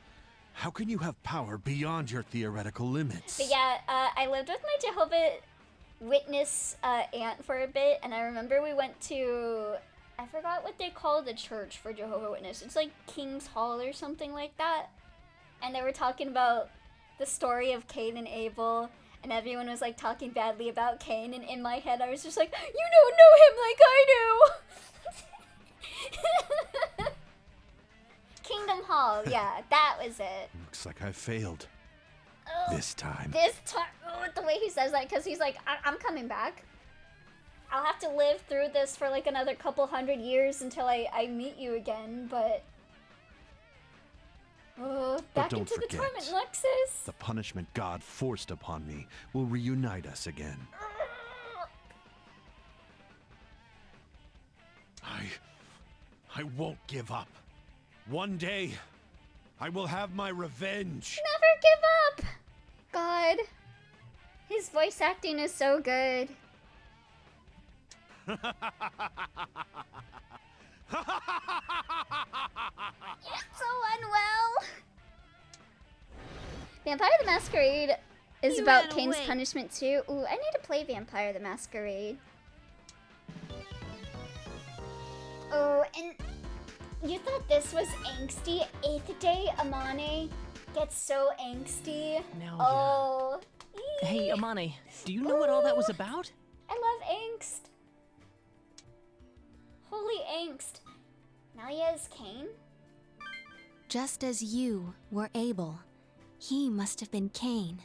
How can you have power beyond your theoretical limits? But yeah, I lived with my Jehovah's Witness aunt for a bit, and I remember we went to, I forgot what they call the church for Jehovah's Witness. It's like King's Hall or something like that. And they were talking about the story of Cain and Abel, and everyone was like talking badly about Cain, and in my head I was just like, you don't know him like I do! Kingdom Hall, yeah, that was it. Looks like I failed. This time. The way he says that, because he's like, I'm coming back. I'll have to live through this for like another couple hundred years until I meet you again, but... back into the torment, Lexus. The punishment God forced upon me will reunite us again. I won't give up. One day, I will have my revenge. Never give up! God. His voice acting is so good. You're so unwell. Vampire the Masquerade is about Cain's punishment too. Ooh, I need to play Vampire the Masquerade. Oh, and you thought this was angsty? 8th Day Amane gets so angsty. Now, oh. Hey, Amane, do you know what all that was about? I love angst. Holy angst. Naoya is Cain? Just as you were Abel, he must have been Cain.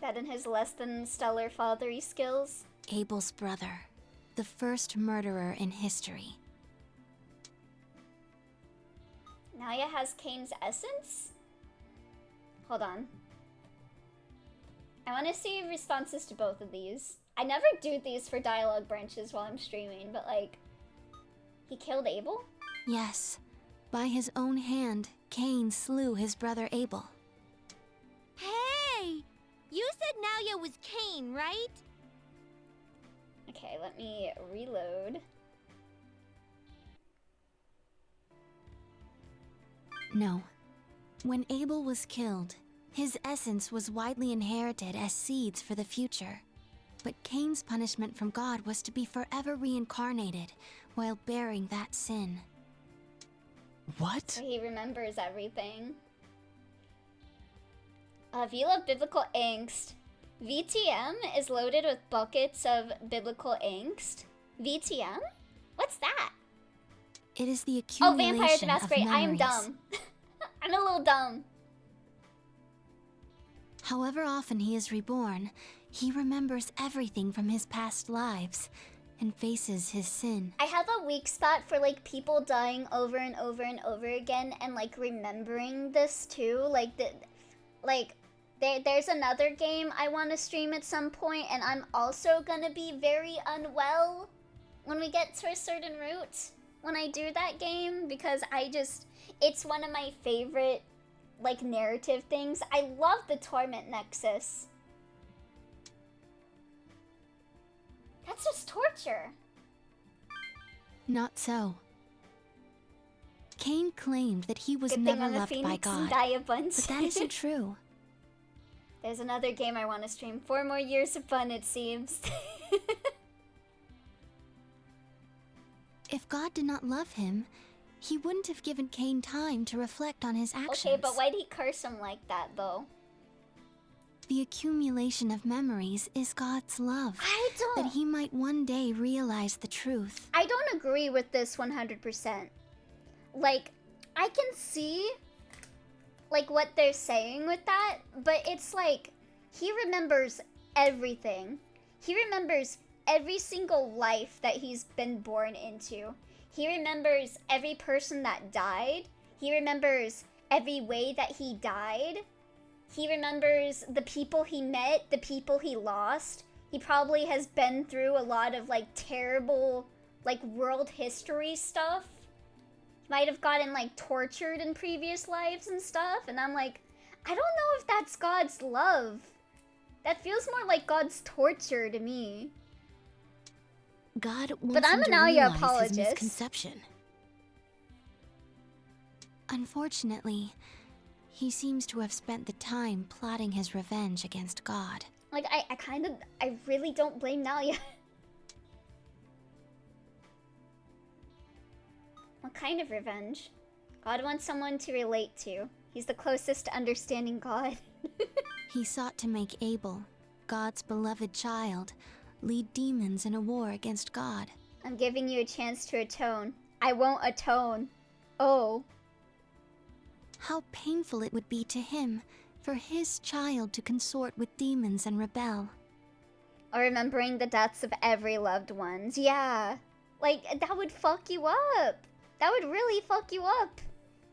That and his less than stellar fathery skills? Abel's brother, the first murderer in history. Naoya has Cain's essence? Hold on. I want to see responses to both of these. I never do these for dialogue branches while I'm streaming, but like, he killed Abel? Yes. By his own hand, Cain slew his brother Abel. Hey! You said Naoya was Cain, right? Okay, let me reload. No. When Abel was killed, his essence was widely inherited as seeds for the future. But Cain's punishment from God was to be forever reincarnated while bearing that sin. What? So he remembers everything. If you love biblical angst, VTM is loaded with buckets of biblical angst. VTM? What's that? It is the Oh, accumulation Vampire the of Masquerade. I am memories. dumb. I'm a little dumb. However often he is reborn, he remembers everything from his past lives and faces his sin. I have a weak spot for like people dying over and over and over again and like remembering this too. There's another game I want to stream at some point, and I'm also gonna be very unwell when we get to a certain route when I do that game, because it's one of my favorite like narrative things. I love the Torment Nexus. That's just torture. Not so. Cain claimed that he was Good thing never I'm a loved by phoenix and God. die a bunch. But that isn't true. There's another game I want to stream. 4 more years of fun, it seems. If God did not love him, he wouldn't have given Cain time to reflect on his actions. Okay, but why'd he curse him like that, though? The accumulation of memories is God's love. I don't... That he might one day realize the truth. I don't agree with this 100%. Like, I can see, like, what they're saying with that, but it's like, he remembers everything. He remembers every single life that he's been born into. He remembers every person that died. He remembers every way that he died. He remembers the people he met, the people he lost. He probably has been through a lot of, like, terrible, like, world history stuff. Might have gotten, like, tortured in previous lives and stuff. And I'm like, I don't know if that's God's love. That feels more like God's torture to me. God wants But I'm him an to Naoya realize apologist. his misconception. Unfortunately, he seems to have spent the time plotting his revenge against God. Like, I really don't blame Naoya. What kind of revenge? God wants someone to relate to. He's the closest to understanding God. He sought to make Abel, God's beloved child, lead demons in a war against God. I'm giving you a chance to atone. I won't atone. Oh. How painful it would be to him for his child to consort with demons and rebel. Or remembering the deaths of every loved ones. Yeah. Like, that would fuck you up. That would really fuck you up.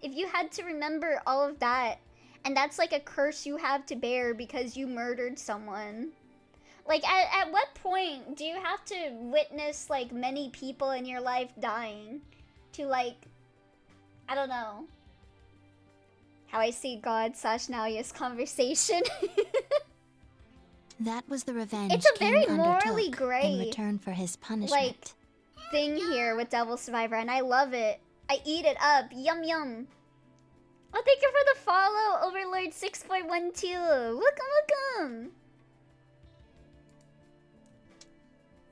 If you had to remember all of that. And that's like a curse you have to bear because you murdered someone. Like, at what point do you have to witness, like, many people in your life dying to, like, I don't know. How I see God / Naoya's conversation. That was the revenge It's a very Cain morally undertook gray, in return for his punishment. like, thing here with Devil Survivor, and I love it. I eat it up. Yum yum. Oh, thank you for the follow, Overlord 6.12. Welcome.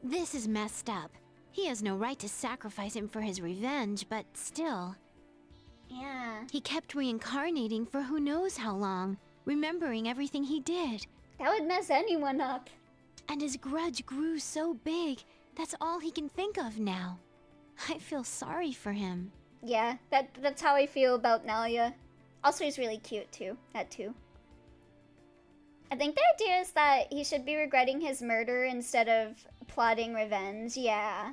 This is messed up. He has no right to sacrifice him for his revenge, but still. Yeah. He kept reincarnating for who knows how long, remembering everything he did. That would mess anyone up. And his grudge grew so big, that's all he can think of now. I feel sorry for him. Yeah, that's how I feel about Naoya. Also, he's really cute too. That too. I think the idea is that he should be regretting his murder instead of plotting revenge. Yeah.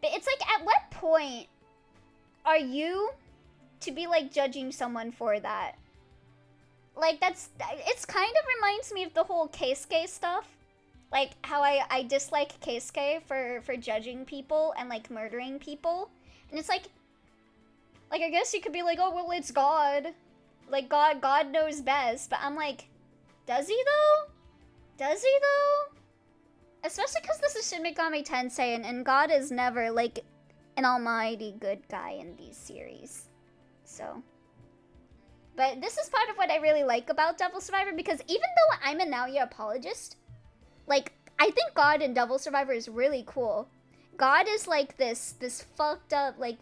But it's like, at what point are you to be like judging someone for that? like it's kind of reminds me of the whole Keisuke stuff. Like how I dislike Keisuke for judging people and like murdering people. And it's like I guess you could be like, oh well, it's God. Like God knows best, but I'm like, does he though? Does he though? Especially because this is Shin Megami Tensei, and God is never like an almighty good guy in these series. So, but this is part of what I really like about Devil Survivor, because even though I'm a Naoya apologist, like I think God in Devil Survivor is really cool. God is like this fucked up like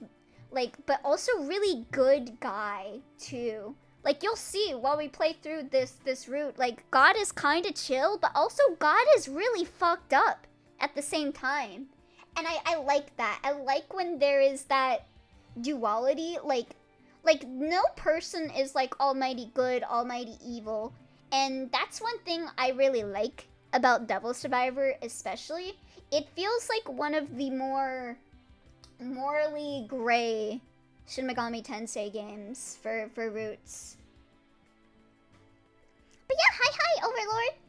but also really good guy too. Like you'll see while we play through this route, like God is kind of chill, but also God is really fucked up at the same time. And I like that. I like when there is that duality, like no person is like almighty good, almighty evil. And that's one thing I really like about Devil Survivor especially. It feels like one of the more morally gray Shin Megami Tensei games for roots. But yeah, hi Overlord!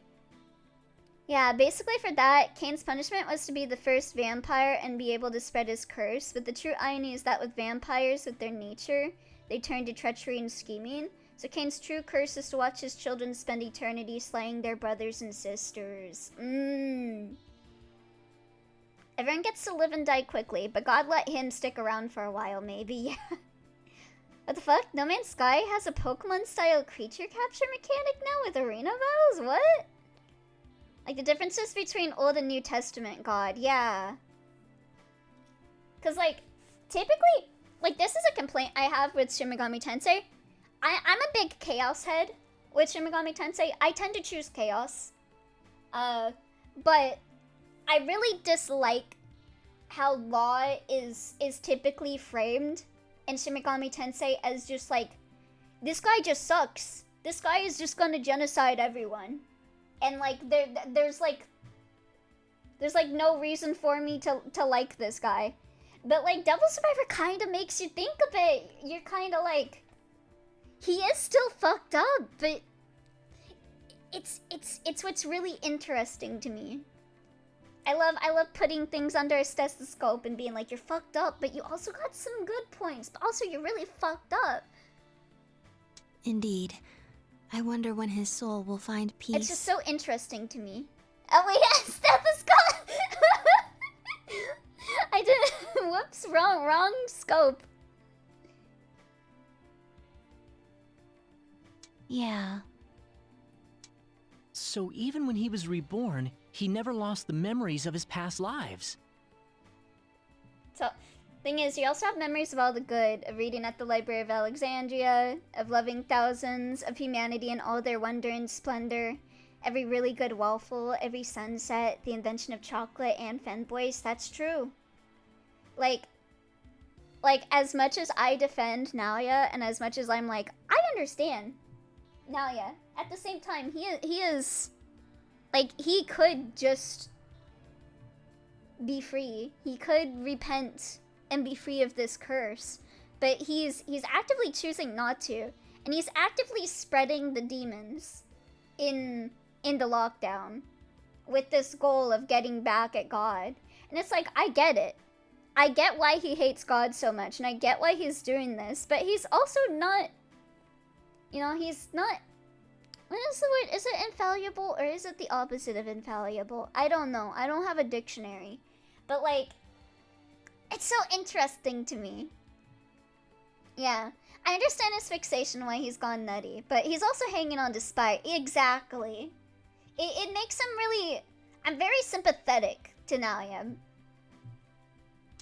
Yeah, basically for that, Kane's punishment was to be the first vampire and be able to spread his curse, but the true irony is that with vampires, with their nature, they turn to treachery and scheming. So Kane's true curse is to watch his children spend eternity slaying their brothers and sisters. Everyone gets to live and die quickly, but God let him stick around for a while, maybe, yeah. What the fuck? No Man's Sky has a Pokemon-style creature capture mechanic now with arena battles? What? Like the differences between Old and New Testament God, yeah. Cause like, typically, like this is a complaint I have with Shin Megami Tensei. I'm a big Chaos head with Shin Megami Tensei. I tend to choose Chaos. But I really dislike how Law is typically framed in Shin Megami Tensei as just like, this guy just sucks. This guy is just gonna genocide everyone. And like there's no reason for me to like this guy. But like Devil Survivor kind of makes you think a bit. You're kind of like, he is still fucked up, but it's what's really interesting to me. I love putting things under a stethoscope and being like, you're fucked up, but you also got some good points, but also you're really fucked up. Indeed. I wonder when his soul will find peace. It's just so interesting to me. Oh wait, stethoscope! I did. Whoops, wrong scope. Yeah. So even when he was reborn, he never lost the memories of his past lives. So, thing is, you also have memories of all the good, of reading at the Library of Alexandria, of loving thousands, of humanity in all their wonder and splendor, every really good waffle, every sunset, the invention of chocolate and fanboys. That's true. Like as much as I defend Naoya, and as much as I'm like, I understand Naoya, at the same time, he is, like, he could just be free. He could repent and be free of this curse, but he's actively choosing not to, and he's actively spreading the demons in the lockdown with this goal of getting back at God. And it's like, I get it. I get why he hates God so much, and I get why he's doing this, but he's also not, you know, he's not, what is the word? Is it infallible, or is it the opposite of infallible? I don't know. I don't have a dictionary. But, like, it's so interesting to me. Yeah. I understand his fixation, why he's gone nutty, but he's also hanging on to spite. Exactly. It makes him really... I'm very sympathetic to Naoya.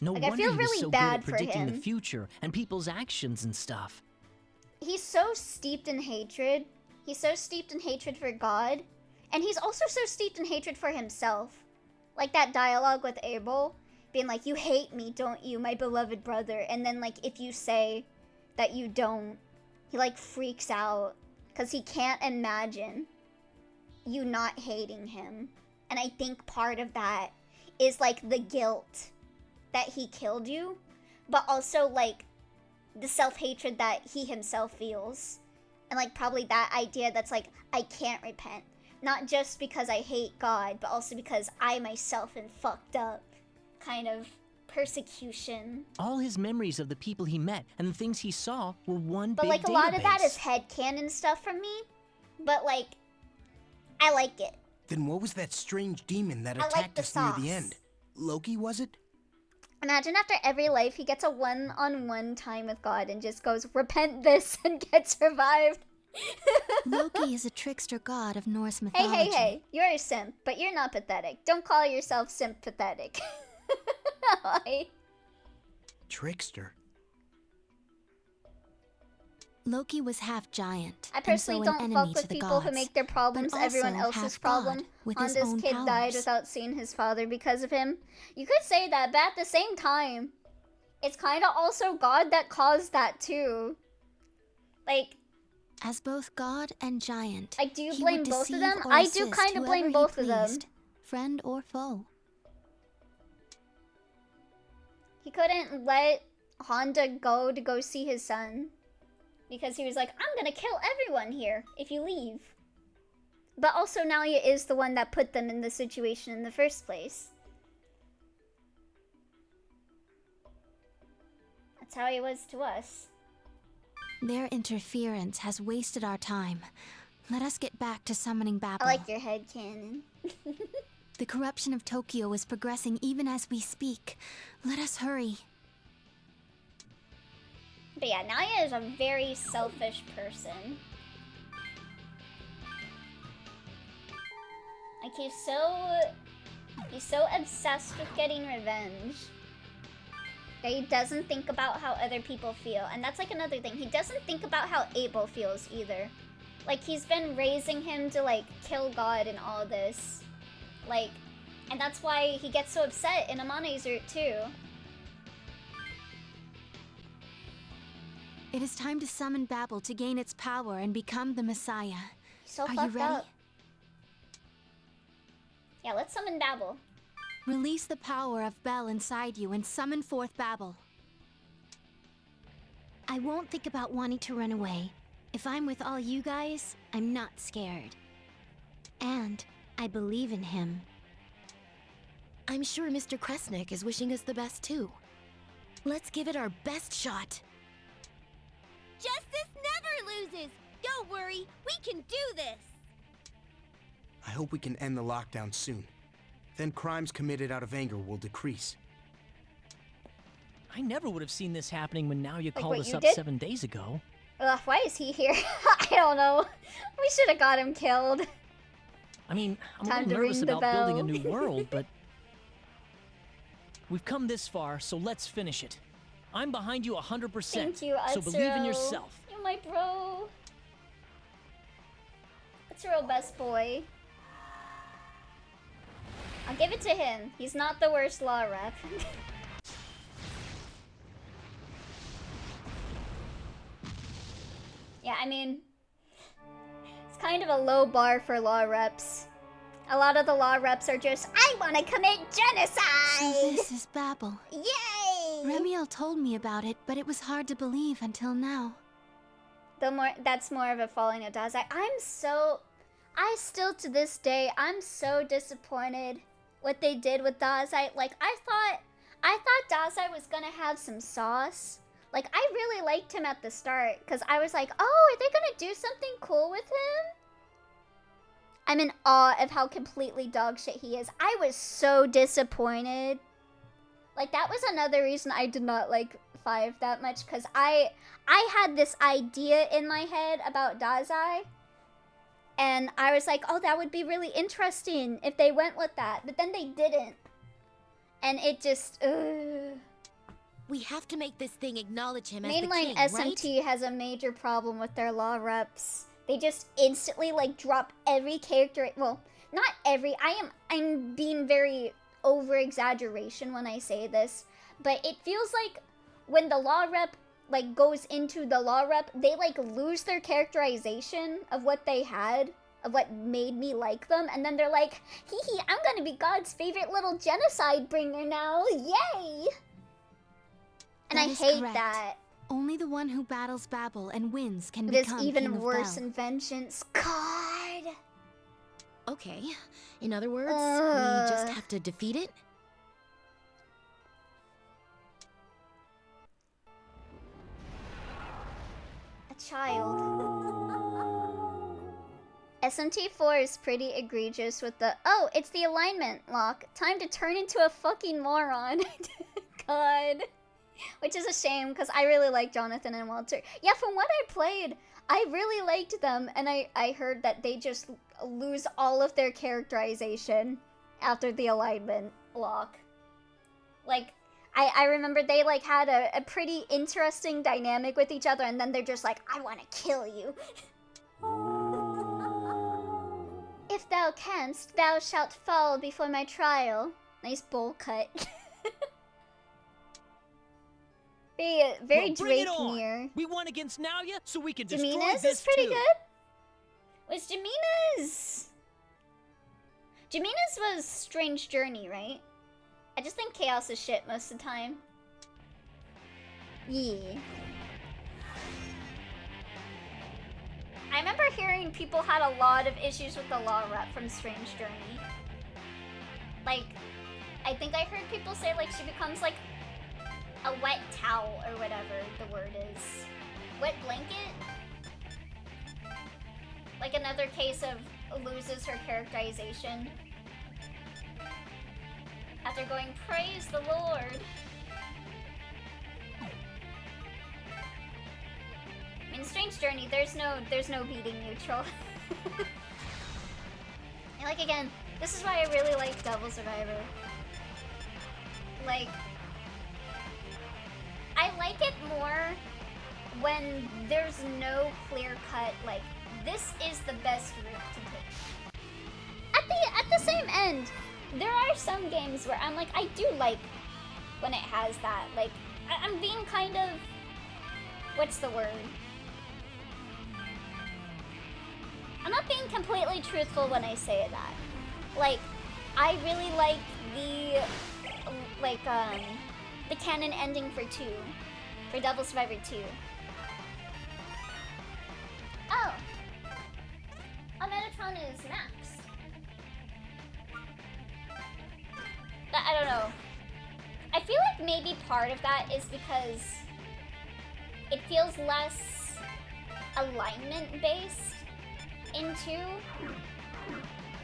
No Like, wonder I feel he was really so good bad at for predicting him. the future and people's actions and stuff. He's so steeped in hatred. He's so steeped in hatred for God. And he's also so steeped in hatred for himself. Like that dialogue with Abel, being like, you hate me, don't you, my beloved brother? And then, like, if you say that you don't, he, like, freaks out. Because he can't imagine you not hating him. And I think part of that is, like, the guilt that he killed you. But also, like, the self-hatred that he himself feels. And like probably that idea that's like, I can't repent. Not just because I hate God, but also because I myself am fucked up. Kind of persecution. All his memories of the people he met and the things he saw were one But big like a lot of that database. is headcanon stuff from me. But like, I like it. Then what was that strange demon that I like attacked the us near sauce. the end? Loki, was it? Imagine after every life he gets a one-on-one time with God and just goes, repent this, and gets revived. Loki is a trickster god of Norse Hey, mythology. hey, you're a simp, but you're not pathetic. Don't call yourself sympathetic. Like, Trickster. Loki was half giant. I and personally so an don't enemy fuck to with the people who gods, make their problems but everyone also else's half problem. god with his Honda's own kid died powers. without seeing his father because of him. You could say that, but at the same time, it's kind of also God that caused that too. Like, As both god and giant, do you he blame would both of deceive them? or I do assist kind of blame whoever he both of them. pleased, friend or foe. He couldn't let Honda go to go see his son. Because he was like, I'm gonna kill everyone here if you leave. But also Naoya is the one that put them in this situation in the first place. That's how he was to us. Their interference has wasted our time. Let us get back to summoning Babel. I like your headcanon. The corruption of Tokyo is progressing even as we speak. Let us hurry. But yeah, Naoya is a very selfish person. Like, he's so obsessed with getting revenge that he doesn't think about how other people feel. And that's like another thing. He doesn't think about how Abel feels either. Like, he's been raising him to like kill God and all this. Like, and that's why he gets so upset in Amane's route too. It is time to summon Babel to gain its power and become the Messiah. So Are you fucked ready? up. Yeah, let's summon Babel. Release the power of Bel inside you and summon forth Babel. I won't think about wanting to run away. If I'm with all you guys, I'm not scared. And I believe in him. I'm sure Mr. Kresnik is wishing us the best too. Let's give it our best shot. Justice never loses! Don't worry, we can do this! I hope we can end the lockdown soon. Then crimes committed out of anger will decrease. I never would have seen this happening when Naoya called what us you up did? 7 days ago. Ugh, why is he here? I don't know. We should have got him killed. I mean, I'm Time a to little nervous ring the about building a bell. new world, but we've come this far, so let's finish it. I'm behind you 100%. Thank you, so believe in Atsuro. yourself. You're my bro. Atsuro, best boy. I'll give it to him. He's not the worst law rep. Yeah, I mean, it's kind of a low bar for law reps. A lot of the law reps are just, I want to commit So genocide! this is Babel. Yay! Remiel told me about it, but it was hard to believe until now. That's more of a falling of Dazai. I still to this day, I'm so disappointed what they did with Dazai. Like, I thought Dazai was gonna have some sauce. Like, I really liked him at the start, because I was like, oh, are they gonna do something cool with him? I'm in awe of how completely dog shit he is. I was so disappointed. Like, that was another reason I did not like 5 that much, because I had this idea in my head about Dazai, and I was like, oh, that would be really interesting if they went with that, but then they didn't. And it just, We have to make this thing acknowledge him as the Mainline king, right? SMT has a major problem with their law reps. They just instantly like drop every character. Well, not every. I'm being very over exaggeration when I say this, but it feels like when the law rep like goes into the law rep, they like lose their characterization of what they had, of what made me like them, and then they're like, hee hee, I'm gonna be God's favorite little genocide bringer now, yay! And That I is hate correct. that. Only the one who battles Babel and wins can There's become even King of worse Bel. in vengeance. God. Okay. In other words, Ugh. we just have to defeat it? A child. SMT4 is pretty egregious with the, oh, it's the alignment lock. Time to turn into a fucking moron. God. Which is a shame, because I really like Jonathan and Walter. Yeah, from what I played, I really liked them, and I heard that they just lose all of their characterization after the alignment lock. Like, I remember they, like, had a pretty interesting dynamic with each other, and then they're just like, I want to kill you. If thou canst, thou shalt fall before my trial. Nice bowl cut. Very Well, bring it Drake on. near. We won against Naoya, so we can destroy Jamina's this is pretty too. good. Was Jamina's? Jamina's was Strange Journey, right? I just think Chaos is shit most of the time. Yeah. I remember hearing people had a lot of issues with the law rep from Strange Journey. Like, I think I heard people say, like, she becomes, like, a wet towel, or whatever the word is. Wet blanket? Like another case of loses her characterization. After going, praise the Lord. I mean, Strange Journey, there's no beating neutral. And like, again, this is why I really like Devil Survivor. Like, I like it more when there's no clear-cut, like, this is the best route to take. At the same end, there are some games where I'm like, I do like when it has that. Like, I'm being kind of, what's the word? I'm not being completely truthful when I say that. Like, I really like the canon ending for Devil Survivor 2. Oh. Metatron is maxed. I don't know. I feel like maybe part of that is because it feels less alignment-based in 2.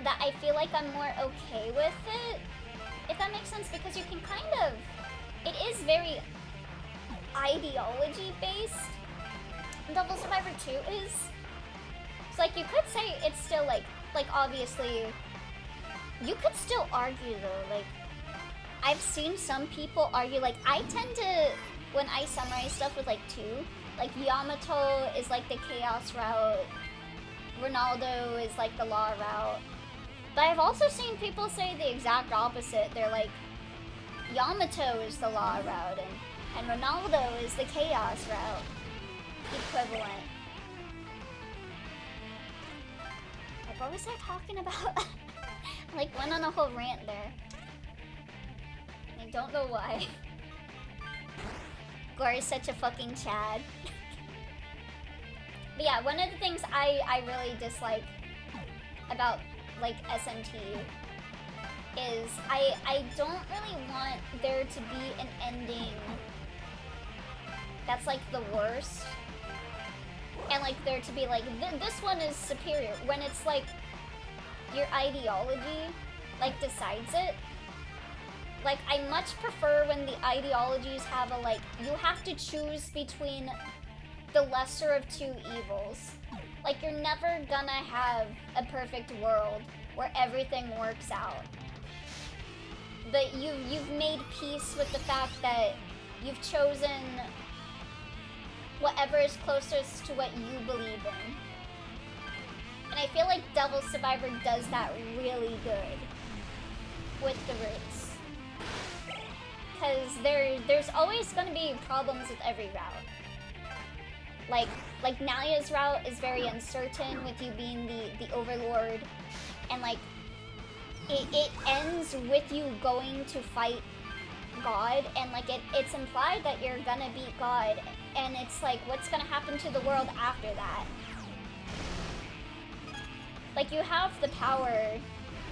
That I feel like I'm more okay with it. If that makes sense, because you can kind of... It is very ideology-based. Devil Survivor 2 is... So, like, you could say it's still, like, obviously... You could still argue, though, like... I've seen some people argue, like, I tend to... When I summarize stuff with, like, 2, like, Yamato is, like, the Chaos route. Ronaldo is, like, the Law route. But I've also seen people say the exact opposite. They're like, Yamato is the Law route, and Ronaldo is the Chaos route. Equivalent. Like, what was I talking about? Like, went on a whole rant there. I don't know why. Gore is such a fucking Chad. But yeah, one of the things I really dislike about, like, SMT is I don't really want there to be an ending that's, like, the worst. And, like, there to be, like, this one is superior. When it's, like, your ideology, like, decides it. Like, I much prefer when the ideologies have a, like, you have to choose between the lesser of 2 evils. Like, you're never gonna have a perfect world where everything works out. But you've made peace with the fact that you've chosen whatever is closest to what you believe in. And I feel like Devil Survivor does that really good with the roots. Because there's always going to be problems with every route. Like Naoya's route is very uncertain with you being the overlord. And, like, it ends with you going to fight God, and like it's implied that you're gonna beat God, and it's like, what's gonna happen to the world after that? Like, you have the power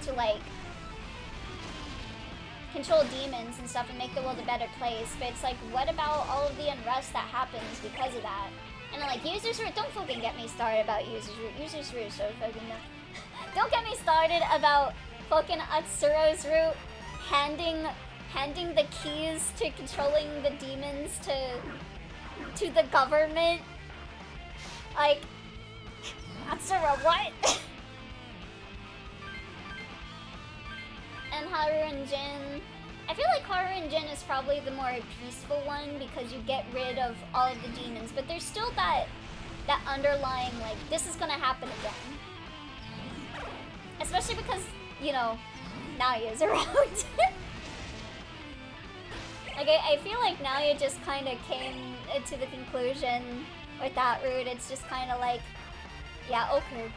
to like control demons and stuff and make the world a better place, but it's like, what about all of the unrest that happens because of that? And then like, User's Root, don't fucking get me started about User's Root. User's Root is so fucking dumb. Don't get me started about fucking Atsuro's Root handing the keys to controlling the demons to the government. Like, Atsuro, what? And Haru and Jin. I feel like Haru and Jin is probably the more peaceful one because you get rid of all of the demons, but there's still that underlying, like, this is gonna happen again. Especially because, you know, Naoya's around. Like, I feel like Naoya just kind of came to the conclusion with that route. It's just kind of like, yeah, okay.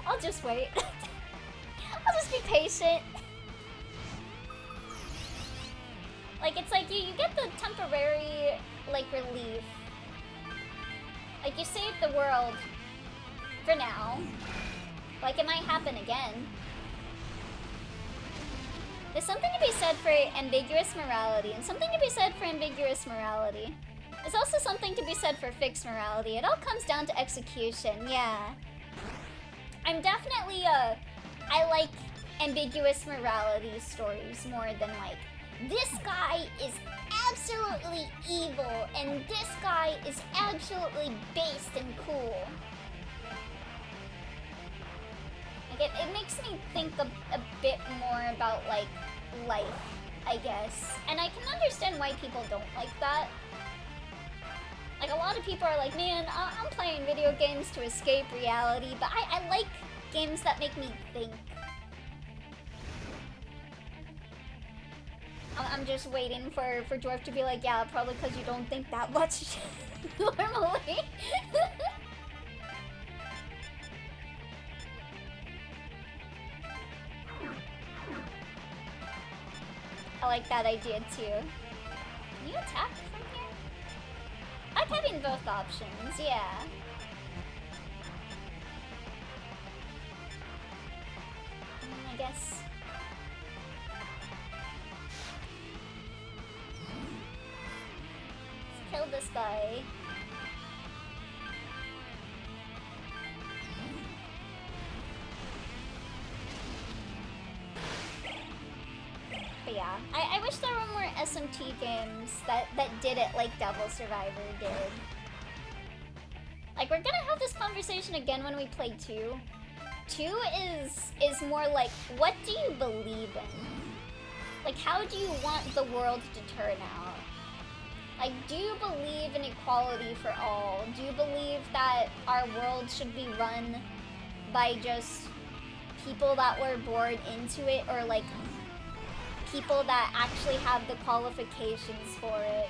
I'll just wait. I'll just be patient. Like, it's like you get the temporary, like, relief. Like, you save the world for now. Like, it might happen again. There's something to be said for ambiguous morality, and something to be said for ambiguous morality. There's also something to be said for fixed morality. It all comes down to execution, yeah. I'm definitely, I like ambiguous morality stories more than, like, this guy is absolutely evil, and this guy is absolutely based and cool. Like, it makes me think a bit more about, like, life, I guess. And I can understand why people don't like that. Like, a lot of people are like, man, I'm playing video games to escape reality, but I like games that make me think. I'm just waiting for Dwarf to be like, yeah, probably because you don't think that much normally. I like that idea too. Can you attack from here? I like having both options, yeah. I guess. Let's kill this guy. But yeah, I wish there were more SMT games that did it like Devil Survivor did. Like, we're gonna have this conversation again when we play 2. 2 is more like, what do you believe in? Like, how do you want the world to turn out? Like, do you believe in equality for all? Do you believe that our world should be run by just people that were born into it, or like people that actually have the qualifications for it?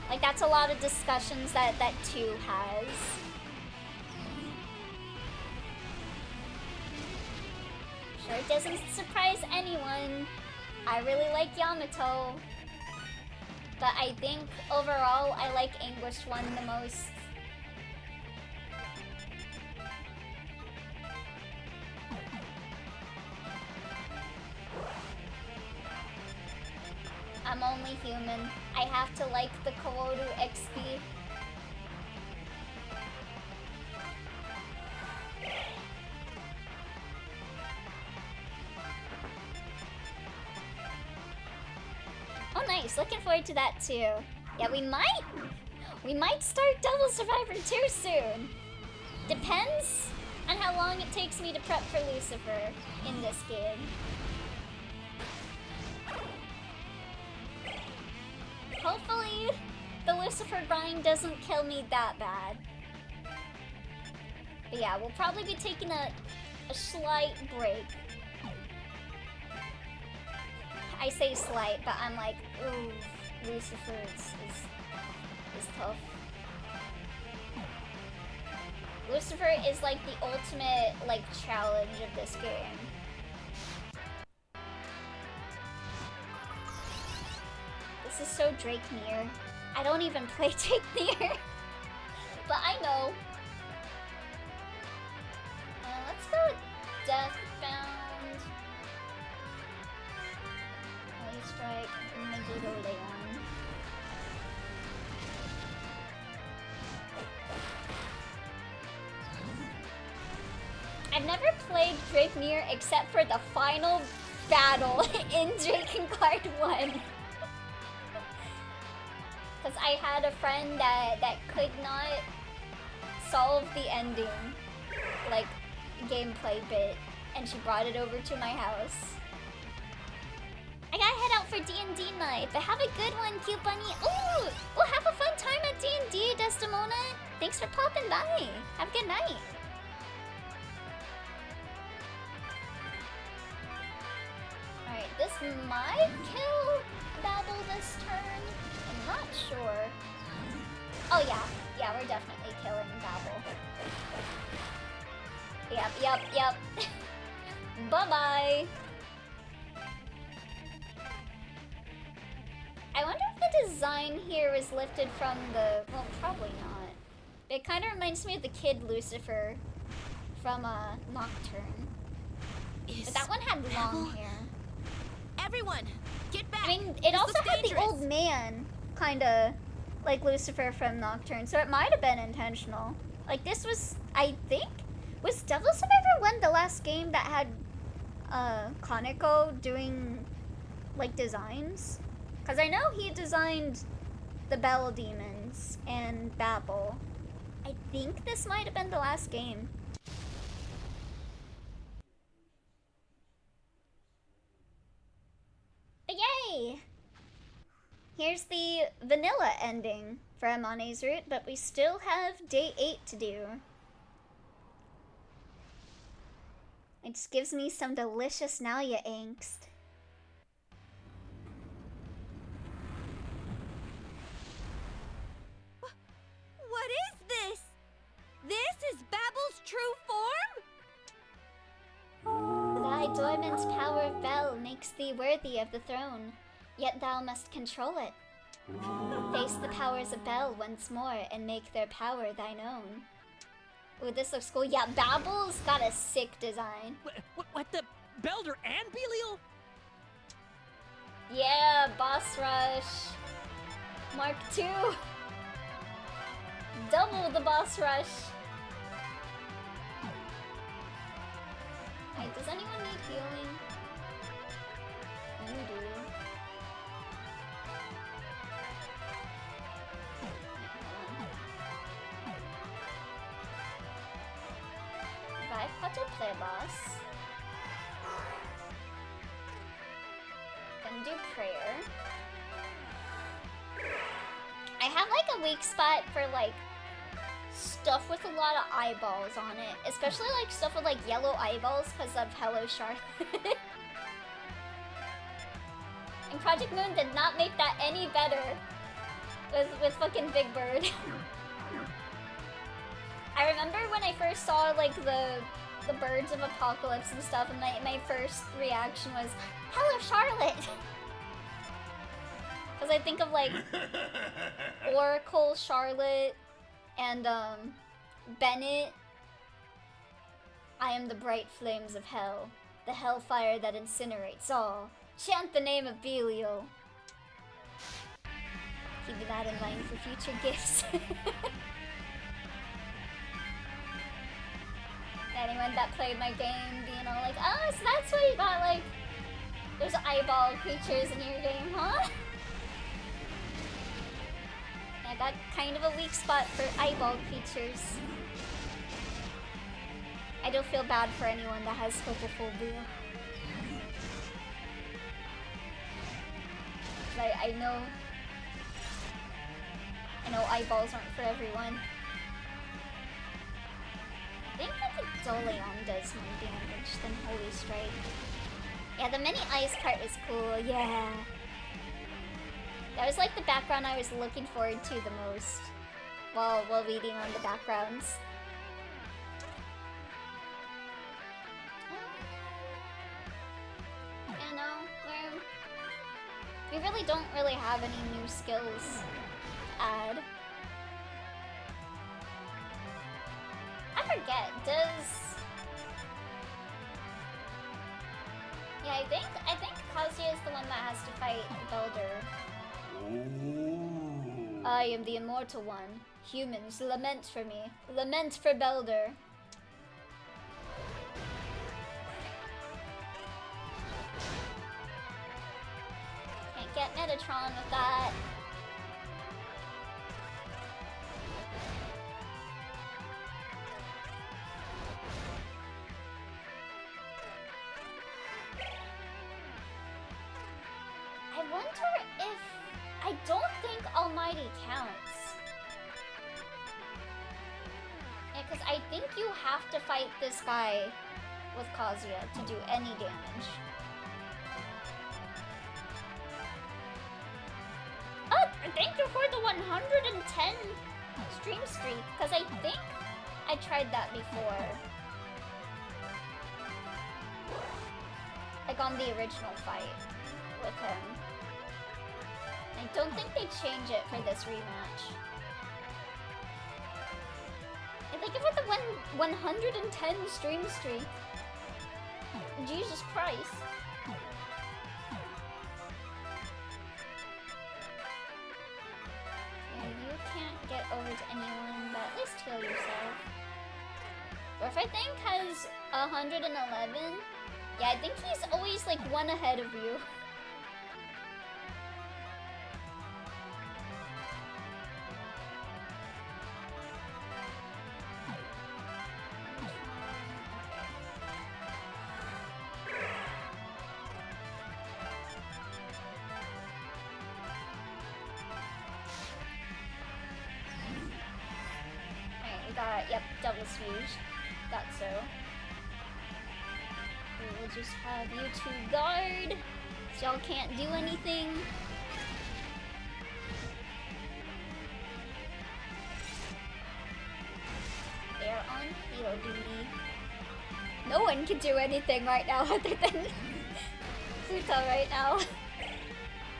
Like, that's a lot of discussions that 2 has. Sure, it doesn't surprise anyone. I really like Yamato. But I think overall, I like Anguished One the most. I'm only human. I have to like the Kaworu XP. Oh nice, looking forward to that too. Yeah, we might start Devil Survivor 2 soon. Depends on how long it takes me to prep for Lucifer in this game. Hopefully, the Lucifer grind doesn't kill me that bad. But yeah, we'll probably be taking a slight break. I say slight, but I'm like, ooh, Lucifer is tough. Lucifer is like the ultimate, like, challenge of this game. This is so Drake Near. I don't even play Drake Near. But I know. Let's go with Deathbound. Holy Strike, Megiddo Leon. I've never played Drake Near except for the final battle in Drakengard 1. Because I had a friend that could not solve the ending, like, gameplay bit, and she brought it over to my house. I gotta head out for D&D night, but have a good one, cute bunny. Ooh, we'll have a fun time at D&D, Desdemona. Thanks for popping by. Have a good night. Alright, this might kill Babel this turn. I'm not sure. Oh yeah, yeah, we're definitely killing Babel. Yep. Bye-bye. I wonder if the design here was lifted from the... Well, probably not. It kind of reminds me of the kid Lucifer from Nocturne. But that one had long hair. Everyone, get back! I mean, it also looks had dangerous. the old man, kind of like Lucifer from Nocturne, so it might have been intentional. Like, this was, I think... Was Devil Survivor 1 the last game that had Kaneko doing, like, designs? Because I know he designed the Bell Demons and Babel. I think this might have been the last game. But yay! Here's the vanilla ending for Amane's route, but we still have day 8 to do. It just gives me some delicious Naoya angst. What is this? This is Babel's true form? Thy dormant power of Bel makes thee worthy of the throne, yet thou must control it. Face the powers of Bel once more and make their power thine own. Ooh, this looks cool. Yeah, Babel's got a sick design. What the? Belder and Belial? Yeah, Boss Rush. Mark 2. Double the Boss Rush. Alright, does anyone need healing? You do. Revive Potter, play a boss. Then do prayer. I have like a weak spot for like stuff with a lot of eyeballs on it, especially like stuff with like yellow eyeballs because of Hello Charlotte. And Project Moon did not make that any better with fucking Big Bird. I remember when I first saw like the Birds of Apocalypse and stuff, and my first reaction was, Hello Charlotte! Because I think of like Oracle Charlotte and Bennett. I am the bright flames of hell, the hellfire that incinerates all. Chant the name of Belial. Keeping that in mind for future gifts. Anyone that played my game being all like, oh, so that's why you got like, there's eyeball creatures in your game, huh? I got kind of a weak spot for eyeball creatures. I don't feel bad for anyone that has scopophobia. But I know eyeballs aren't for everyone. I think that the Doleon does more damage than Holy Strike. Yeah, the mini ice cart is cool, yeah. That was like the background I was looking forward to the most while reading on the backgrounds. You know, We really don't really have any new skills to add. I forget, does... Yeah, I think Kazuya is the one that has to fight Belder. I am the immortal one. Humans, lament for me. Lament for Belder. Can't get Metatron with that. I wonder if... I don't think Almighty counts. Yeah, because I think you have to fight this guy with Kazuya to do any damage. Oh, thank you for the 110 stream streak, because I think I tried that before. Like on the original fight with him. I don't think they change it for this rematch. I think it was the 110 stream streak. Jesus Christ. Yeah, you can't get over to anyone, but at least heal yourself. Orf, I think, has 111. Yeah, I think he's always like one ahead of you. Yep, double swoosh. Got so. We'll just have you two guard, so y'all can't do anything. They're on hero duty. No one can do anything right now other than Futa right now.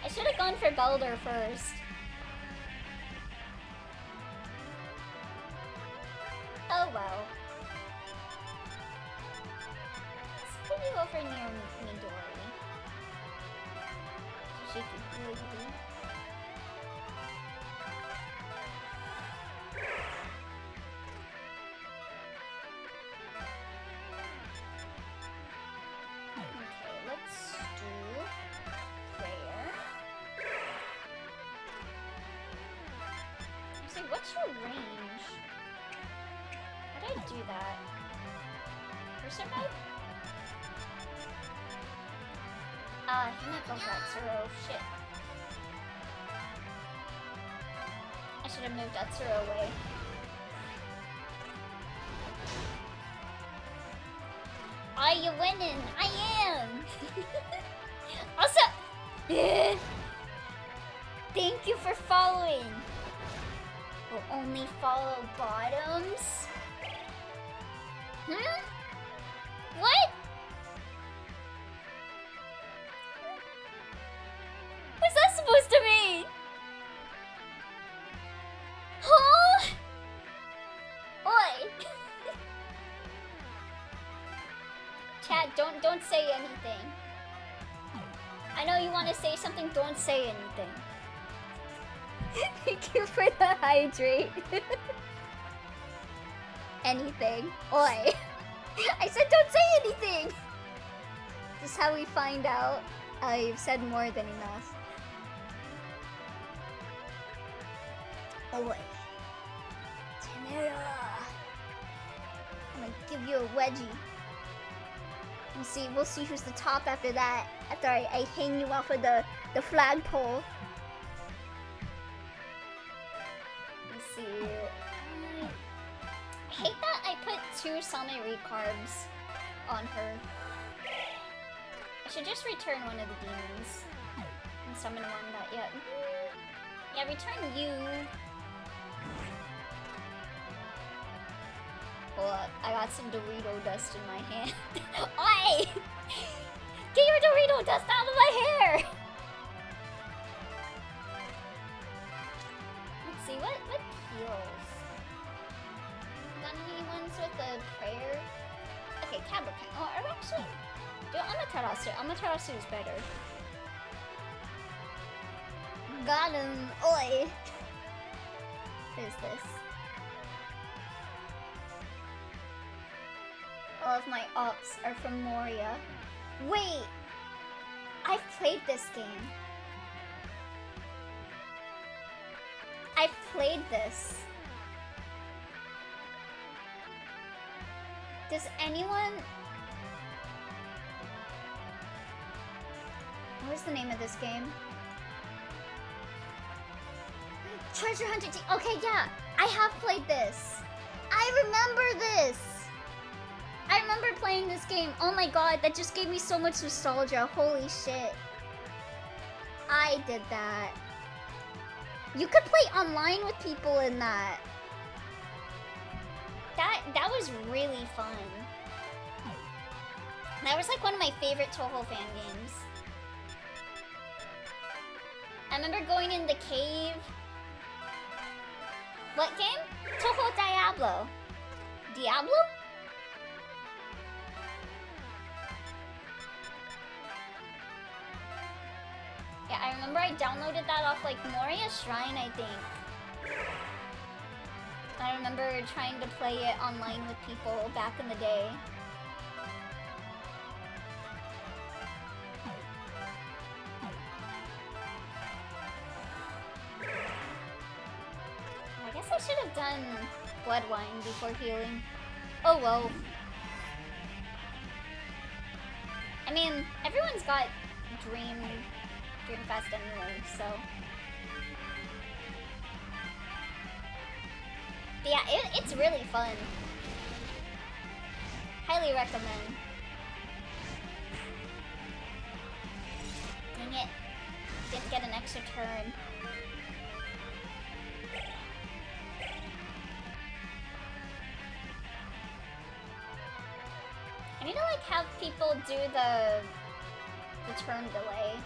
I should have gone for Belder first. Oh well. Let's put you over near Midori. She can heal you. Okay, let's do prayer. So what's your range? How did I do that? Person mode? He might go for Atsuro. Shit. I should have moved Atsuro away. Are you winning? I am! Also, thank you for following. Will only follow bottoms? Hmm? What? What's that supposed to mean? Huh? Oi! Chat, don't say anything. I know you want to say something, don't say anything. Thank you for the hydrate. Anything. Oi. I said don't say anything! This is how we find out I've said more than enough. Oi. Tamara. I'm gonna give you a wedgie. We'll see who's the top after that. After I hang you off of the flagpole. Let's see. I hate that I put 2 Same recarbs on her. I should just return one of the demons. And summon one that, yeah, return you. Hold up, I got some Dorito dust in my hand. Oi! Get your Dorito dust out of my hair! Amaterasu. Amaterasu is better. Got him. Oi. What is this? All of my ops are from Moria. Wait! I've played this game. I've played this. Does anyone... What is the name of this game? Treasure Hunter Team. Okay, yeah. I have played this. I remember this. I remember playing this game. Oh my god, that just gave me so much nostalgia. Holy shit. I did that. You could play online with people in that. That was really fun. That was like one of my favorite Toho fan games. I remember going in the cave. What game? Toho Diablo. Diablo? Yeah, I remember I downloaded that off like Moria Shrine, I think. I remember trying to play it online with people back in the day. I guess I should have done blood wine before healing. Oh well. I mean, everyone's got Dreamfest anyway, so. But yeah, it's really fun. Highly recommend. Dang it. Didn't get an extra turn. I need to like have people do the turn delay.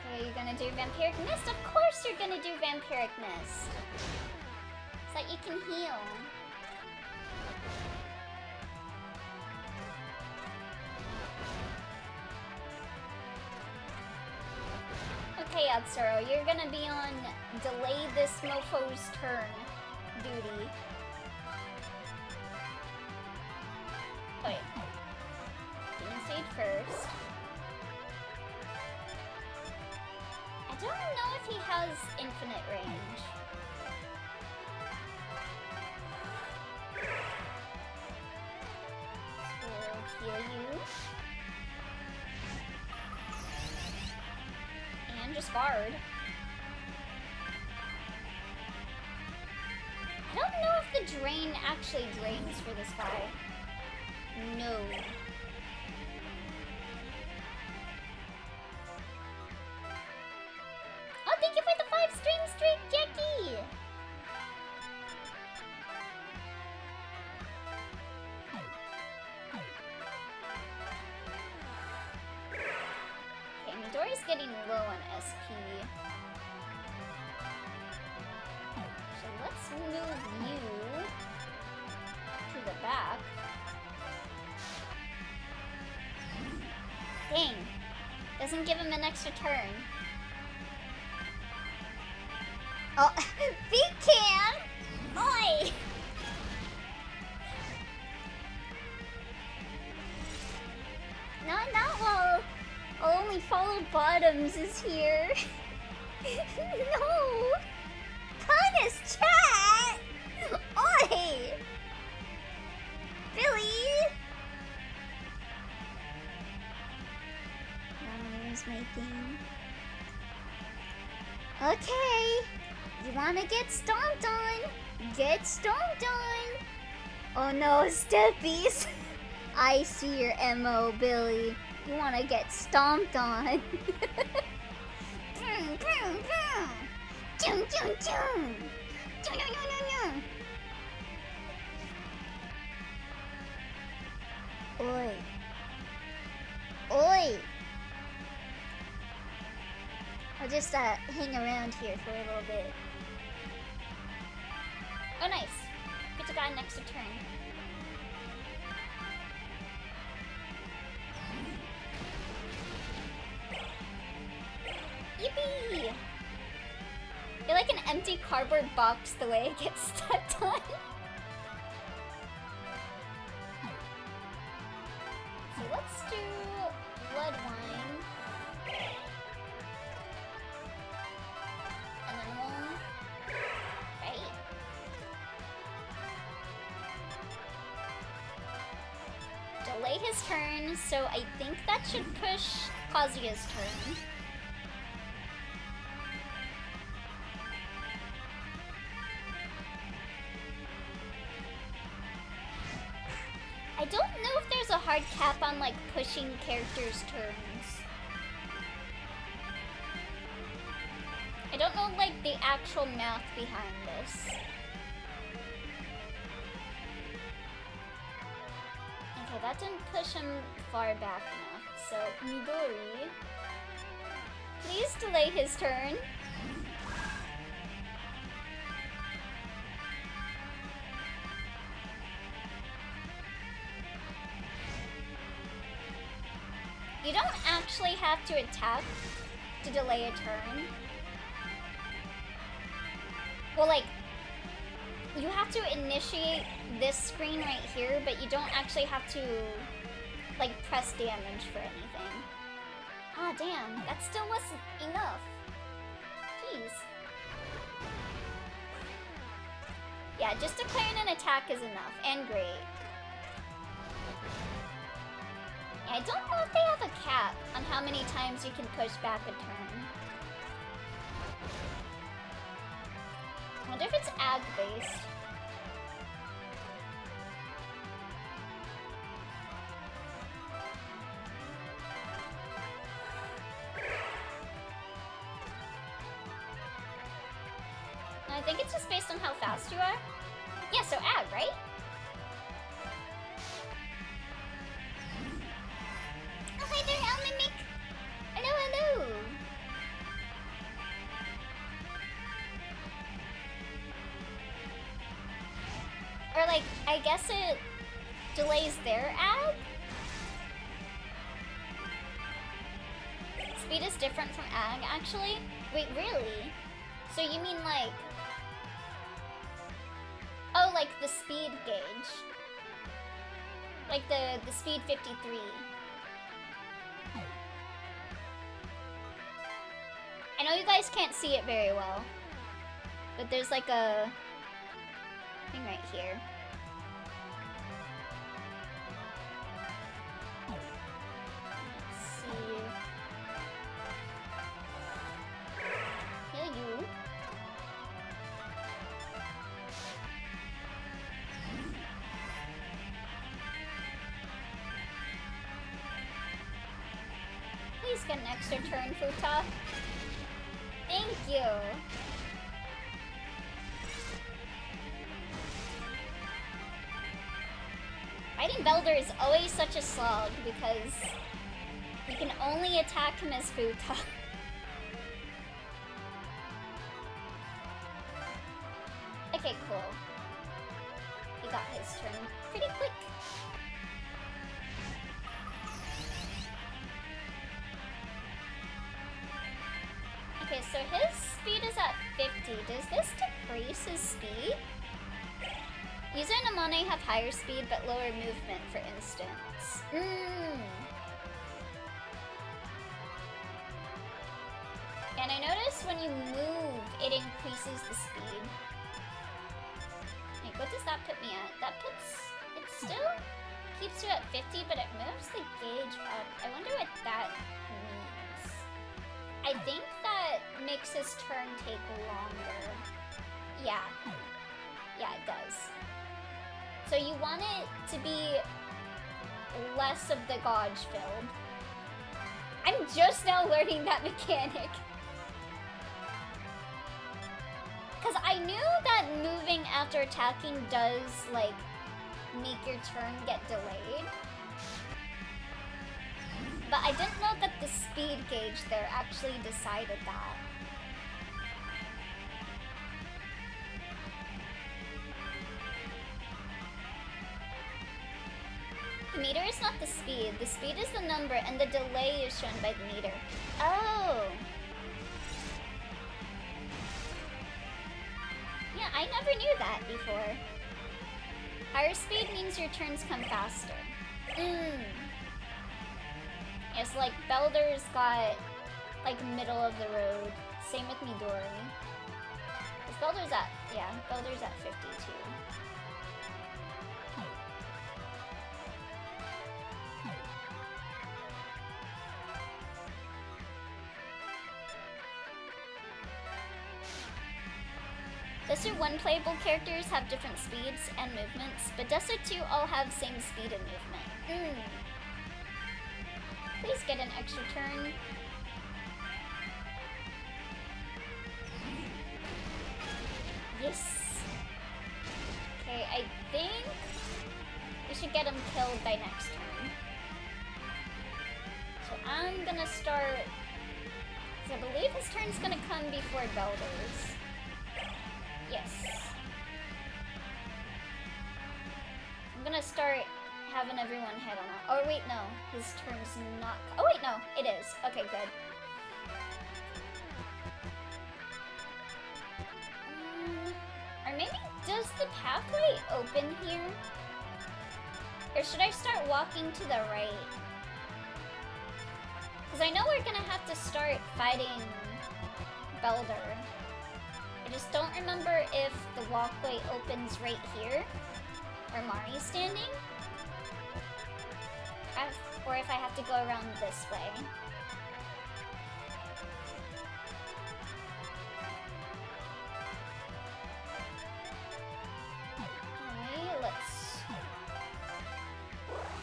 Okay, you're gonna do Vampiric Mist? Of course you're gonna do Vampiric Mist. So that you can heal. Okay, Atsuro, you're gonna be on delay this mofo's turn duty. Oh wait. Demon Sage first. I don't know if he has infinite range. So we'll heal you. And just guard. I don't know if the drain actually drains for this guy. No. Oh, thank you for the 5-stream streak, Jackie! Okay, Midori's getting low on SP. So let's move you to the back. Dang. Doesn't give him an extra turn. Oh, feet can! Oi! Not while only follow bottoms is here. No! Punish chat! Oi! Billy! Where's my thing? Okay. You wanna get stomped on? Get stomped on! Oh no, steppies! I see your MO, Billy. You wanna get stomped on. Boom, boom, boom! Chum, chum, chum! Chum, chum, chum, chum. Oi. Oi! I'll just hang around here for a little bit. Oh, nice. Get to got an extra turn. Yippee! You're like an empty cardboard box the way it gets stepped on. So let's do blood wine. And then we'll... Right? Delay his turn, so I think that should push Kazuya's turn. I don't know if there's a hard cap on, like, pushing characters' turns. I don't know, like, the actual math behind this. Okay, that didn't push him far back enough. So, Midori, please delay his turn. You don't actually have to attack to delay a turn. Well, like, you have to initiate this screen right here, but you don't actually have to, like, press damage for anything. Ah, damn. That still wasn't enough. Jeez. Yeah, just declaring an attack is enough, and great. I don't know if they have a cap on how many times you can push back a turn. I wonder if it's ag based. I think it's just based on how fast you are. Yeah, so ag, right? Oh, hi there, Elmimic! Hello, hello! Or, like, I guess it delays their ag? Speed is different from ag, actually? Wait, really? So you mean, like... Oh, like the speed gauge. Like the speed 53. I know you guys can't see it very well, but there's like a thing right here. Let's see. Here you. Please get an extra turn, Futa. Thank you. Fighting Belder is always such a slog because you can only attack him as Futa. Okay, cool. He got his turn pretty quick. Okay, so his speed is at 50. Does this decrease his speed? User and Amane have higher speed but lower movement, for instance. And I notice when you move, it increases the speed. Like, what does that put me at? That puts... It still keeps you at 50, but it moves the gauge up. I wonder what that means. I think that makes his turn take longer. Yeah. Yeah, it does. So you want it to be less of the gauge filled. I'm just now learning that mechanic. Because I knew that moving after attacking does, like, make your turn get delayed. But I didn't know that the speed gauge there actually decided that. The meter is not the speed. The speed is the number, and the delay is shown by the meter. Oh. Yeah, I never knew that before. Higher speed means your turns come faster. Yes, like Belder's got like middle of the road. Same with Midori. Cause Belder's at Belder's at 52. Desert 1 playable characters have different speeds and movements, but Desert 2 all have same speed and movement. Please get an extra turn. Yes. Okay, I think we should get him killed by next turn. So I'm gonna start, because I believe his turn's gonna come before Belder's. Yes. I'm gonna start having everyone hit on it. Oh wait, no. His turn's not... Oh wait, no. It is. Okay, good. Or maybe does the pathway open here? Or should I start walking to the right? Because I know we're gonna have to start fighting Belder. I just don't remember if the walkway opens right here, where Mari's standing, or if I have to go around this way. Okay, let's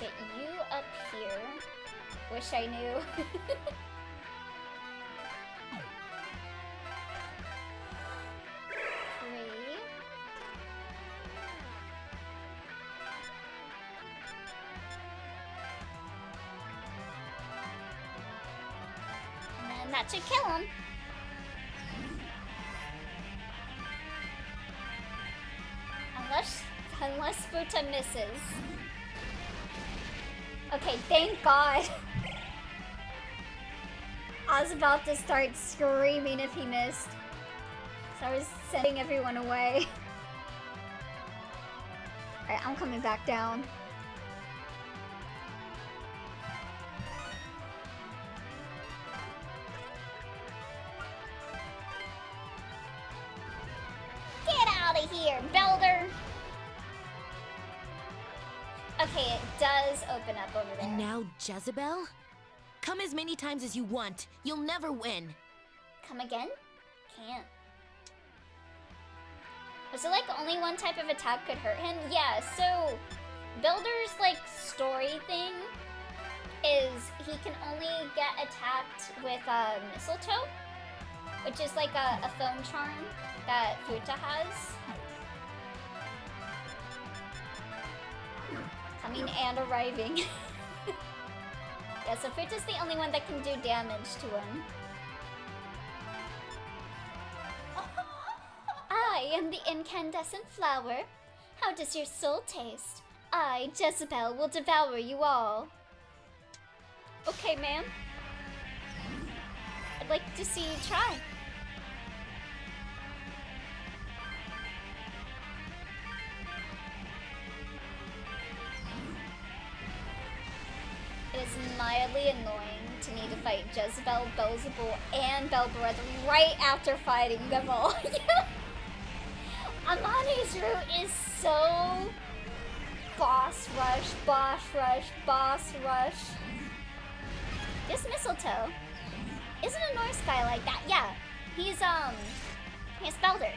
get you up here. Wish I knew. That should kill him. Unless Futa misses. Okay, thank God. I was about to start screaming if he missed. So I was sending everyone away. Alright, I'm coming back down. Here, Belder. Okay, it does open up over there. And now, Jezebel? Come as many times as you want. You'll never win. Come again? Can't. Was it like only one type of attack could hurt him? Yeah, so Belder's like story thing is he can only get attacked with mistletoe, which is like a phone charm that Futa has. Coming and arriving. Yeah, so Futa's the only one that can do damage to him. I am the incandescent flower. How does your soul taste? I, Jezebel, will devour you all. Okay, ma'am. I'd like to see you try. It is mildly annoying to need to fight Jezebel, Beelzebul, and Belbereth right after fighting them all. Amani's route is so boss rush, boss rush, boss rush. This mistletoe isn't a Norse guy like that. Yeah, he's Belder.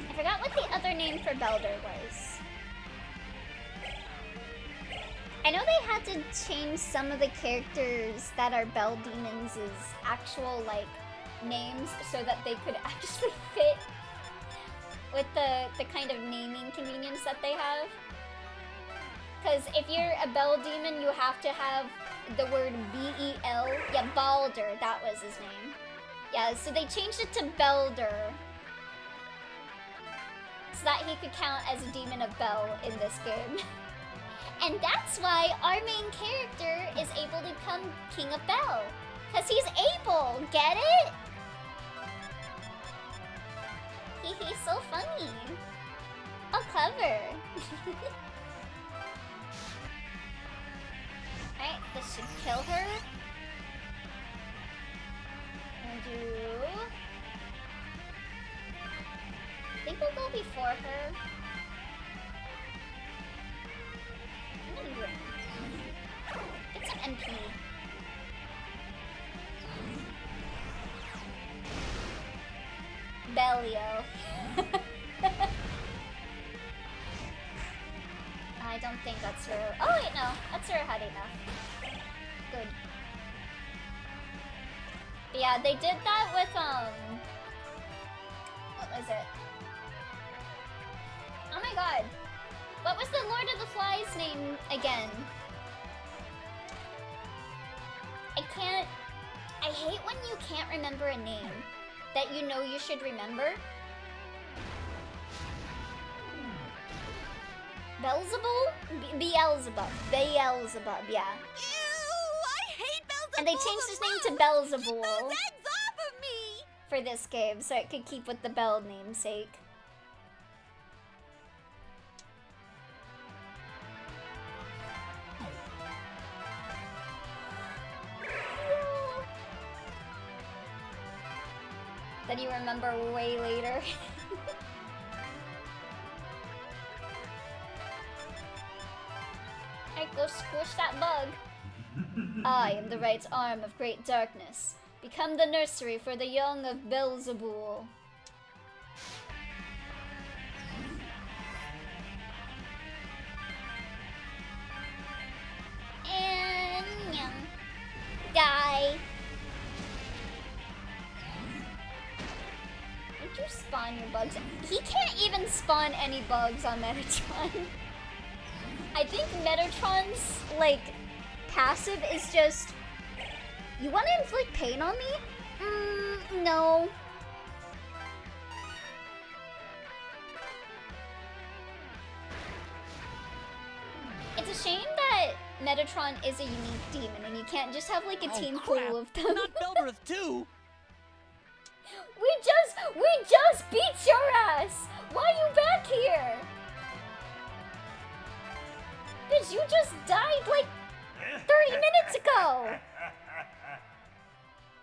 I forgot what the other name for Belder was. I know they had to change some of the characters that are Bell Demons' actual, like, names so that they could actually fit with the kind of naming convenience that they have. Because if you're a Bell Demon, you have to have the word B-E-L. Yeah, Balder, that was his name. Yeah, so they changed it to Belder. So that he could count as a Demon of Bell in this game. And that's why our main character is able to become King of Bell. Because he's able, get it? He's so funny. Oh, clever. Alright, this should kill her. And do... I think we'll go before her. I'm gonna do it. Get some NP. Bellio. I don't think that's her. Oh wait, no. That's her had enough. Good. But yeah, they did that with, what was it? Oh my god. What was the Lord of the Flies name again? I hate when you can't remember a name that you know you should remember. Beelzebub? Beelzebub. Beelzebub, yeah. Ew, I hate Beelzebub. And they changed his name to Beelzebul. Get those eggs off of me! For this game, so it could keep with the Bell namesake. Then you remember way later. Alright, go squish that bug. I am the right arm of great darkness. Become the nursery for the young of Beelzebul. And yum. Die. Would you spawn your bugs? He can't even spawn any bugs on Metatron. I think Metatron's, like, passive is just... You want to inflict pain on me? No. It's a shame that Metatron is a unique demon and you can't just have, like, a team full of them. Not Belbereth too! We just beat your ass! Why are you back here? Bitch, you just died like 30 minutes ago!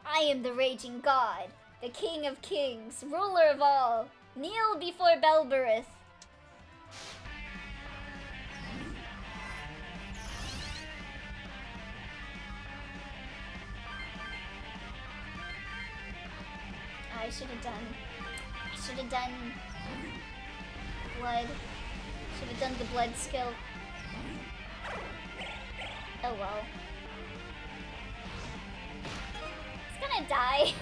I am the Raging God, the King of Kings, ruler of all. Kneel before Belbereth. I should have done blood. Should have done the blood skill. Oh well. It's gonna die.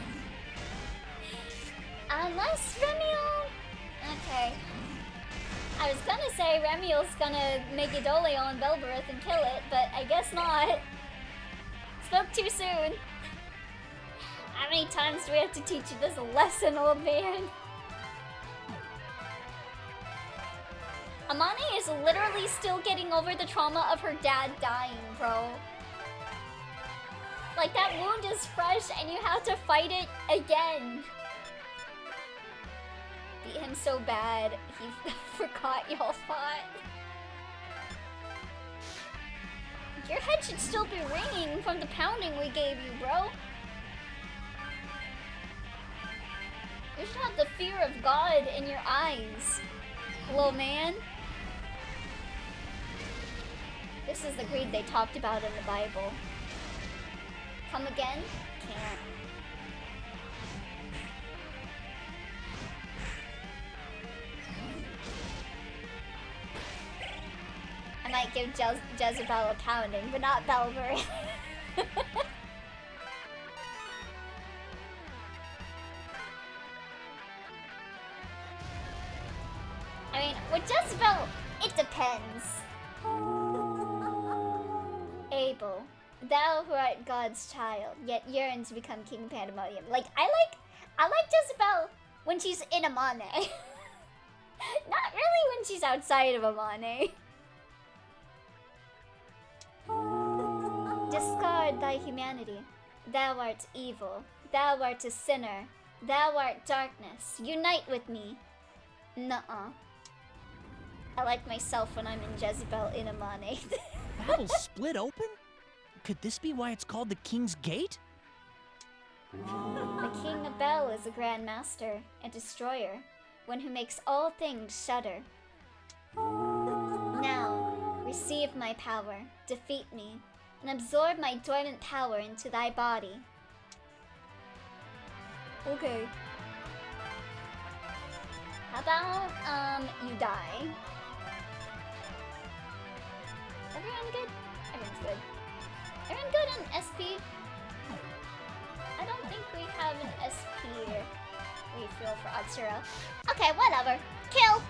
Unless Remiel... Okay. I was gonna say Remiel's gonna make a Dole on Belbereth and kill it, but I guess not. Spoke too soon. How many times do we have to teach you this lesson, old man? Amane is literally still getting over the trauma of her dad dying, bro. Like, that wound is fresh and you have to fight it again. Beat him so bad, he forgot y'all fought. Your head should still be ringing from the pounding we gave you, bro. You should have the fear of God in your eyes, little man. This is the greed they talked about in the Bible. Come again? Can't. I'm might give Jezebel a pounding, but not Belver. I mean, with Jezebel, it depends. Abel, thou who art God's child, yet yearn to become King Pandemonium. Like, I like Jezebel when she's in Amane. Not really when she's outside of Amane. Discard thy humanity. Thou art evil. Thou art a sinner. Thou art darkness. Unite with me. Nuh-uh. I like myself when I'm in Jezebel in Amane. Battle split open? Could this be why it's called the King's Gate? The King of Bel is a Grand Master, a destroyer, one who makes all things shudder. Now, receive my power, defeat me, and absorb my dormant power into thy body. Okay. How about, you die? Everyone good? Everyone's good. Everyone good on SP? I don't think we have an SP refill for Otsuro. Okay, whatever. Kill!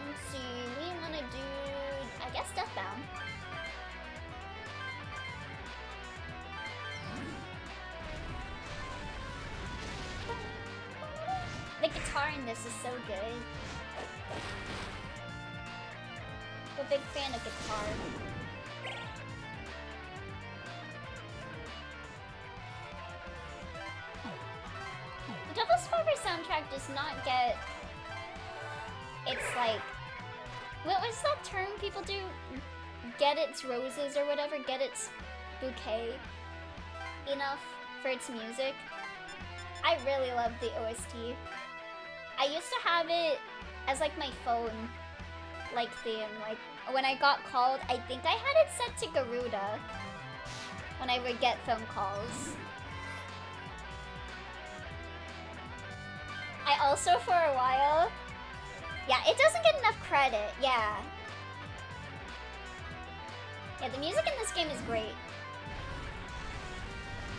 Let's see, we wanna do, I guess, Deathbound. The guitar in this is so good. I'm a big fan of guitar. The Devil's Forever soundtrack does not get... It's like... What was that term people do? Get its roses or whatever? Get its bouquet enough for its music. I really love the OST. I used to have it as like my phone like theme. Like when I got called, I think I had it set to Garuda when I would get phone calls. I also for a while, yeah, it doesn't get enough credit. Yeah, the music in this game is great.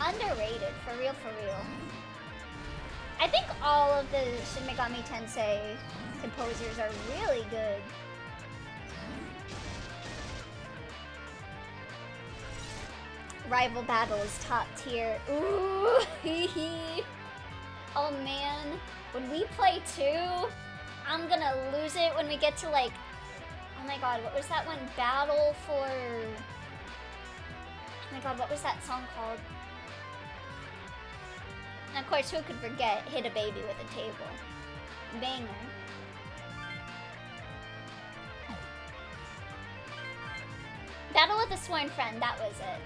Underrated, for real, for real. I think all of the Shin Megami Tensei composers are really good. Rival Battle is top tier. Ooh, hee hee. Oh man, when we play 2, I'm gonna lose it when we get to like, oh my god, what was that one? Battle for... Oh my god, what was that song called? And of course, who could forget Hit a Baby with a Table? Banger. Battle with a Sworn Friend, that was it.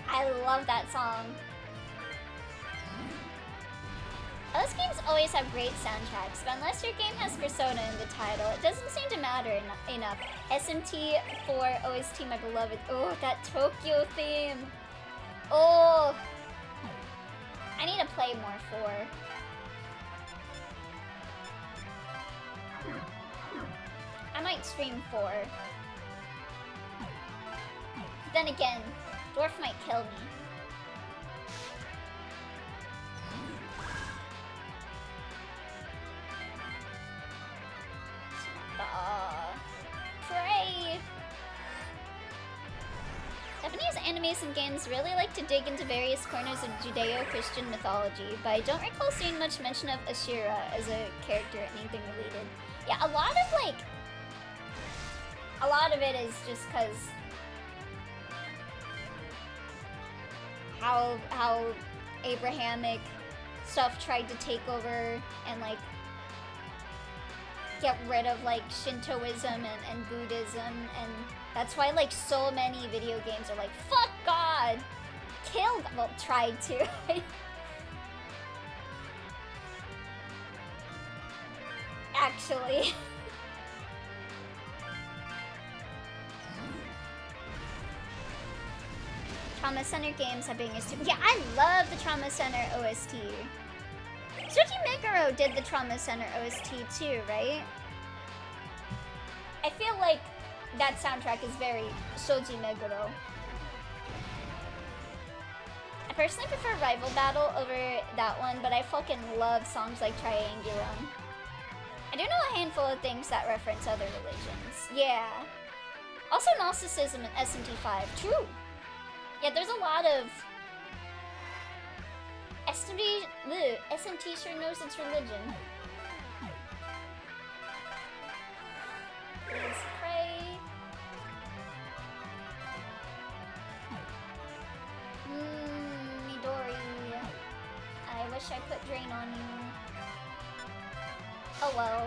I love that song. Those games always have great soundtracks, but unless your game has Persona in the title, it doesn't seem to matter enough. SMT for OST, my beloved. Oh, that Tokyo theme. Oh. I need to play more 4. I might stream 4. But then again, Dwarf might kill me. Pray! Japanese animes and games really like to dig into various corners of Judeo-Christian mythology, but I don't recall seeing much mention of Ashura as a character or anything related. Yeah, a lot of it is just because how Abrahamic stuff tried to take over and like get rid of like Shintoism and Buddhism, and that's why like so many video games are like, fuck God! Kill God! Well, tried to. Actually. Trauma Center games have been used too. Yeah, I love the Trauma Center OST. Shoji Meguro did the Trauma Center OST too, right? I feel like that soundtrack is very Shoji Meguro. I personally prefer Rival Battle over that one, but I fucking love songs like Triangulum. I do know a handful of things that reference other religions. Yeah. Also Gnosticism in SMT5. True. Yeah, there's a lot of... SMT sure knows its religion. Let's pray. Midori. I wish I put Drain on you. Oh well.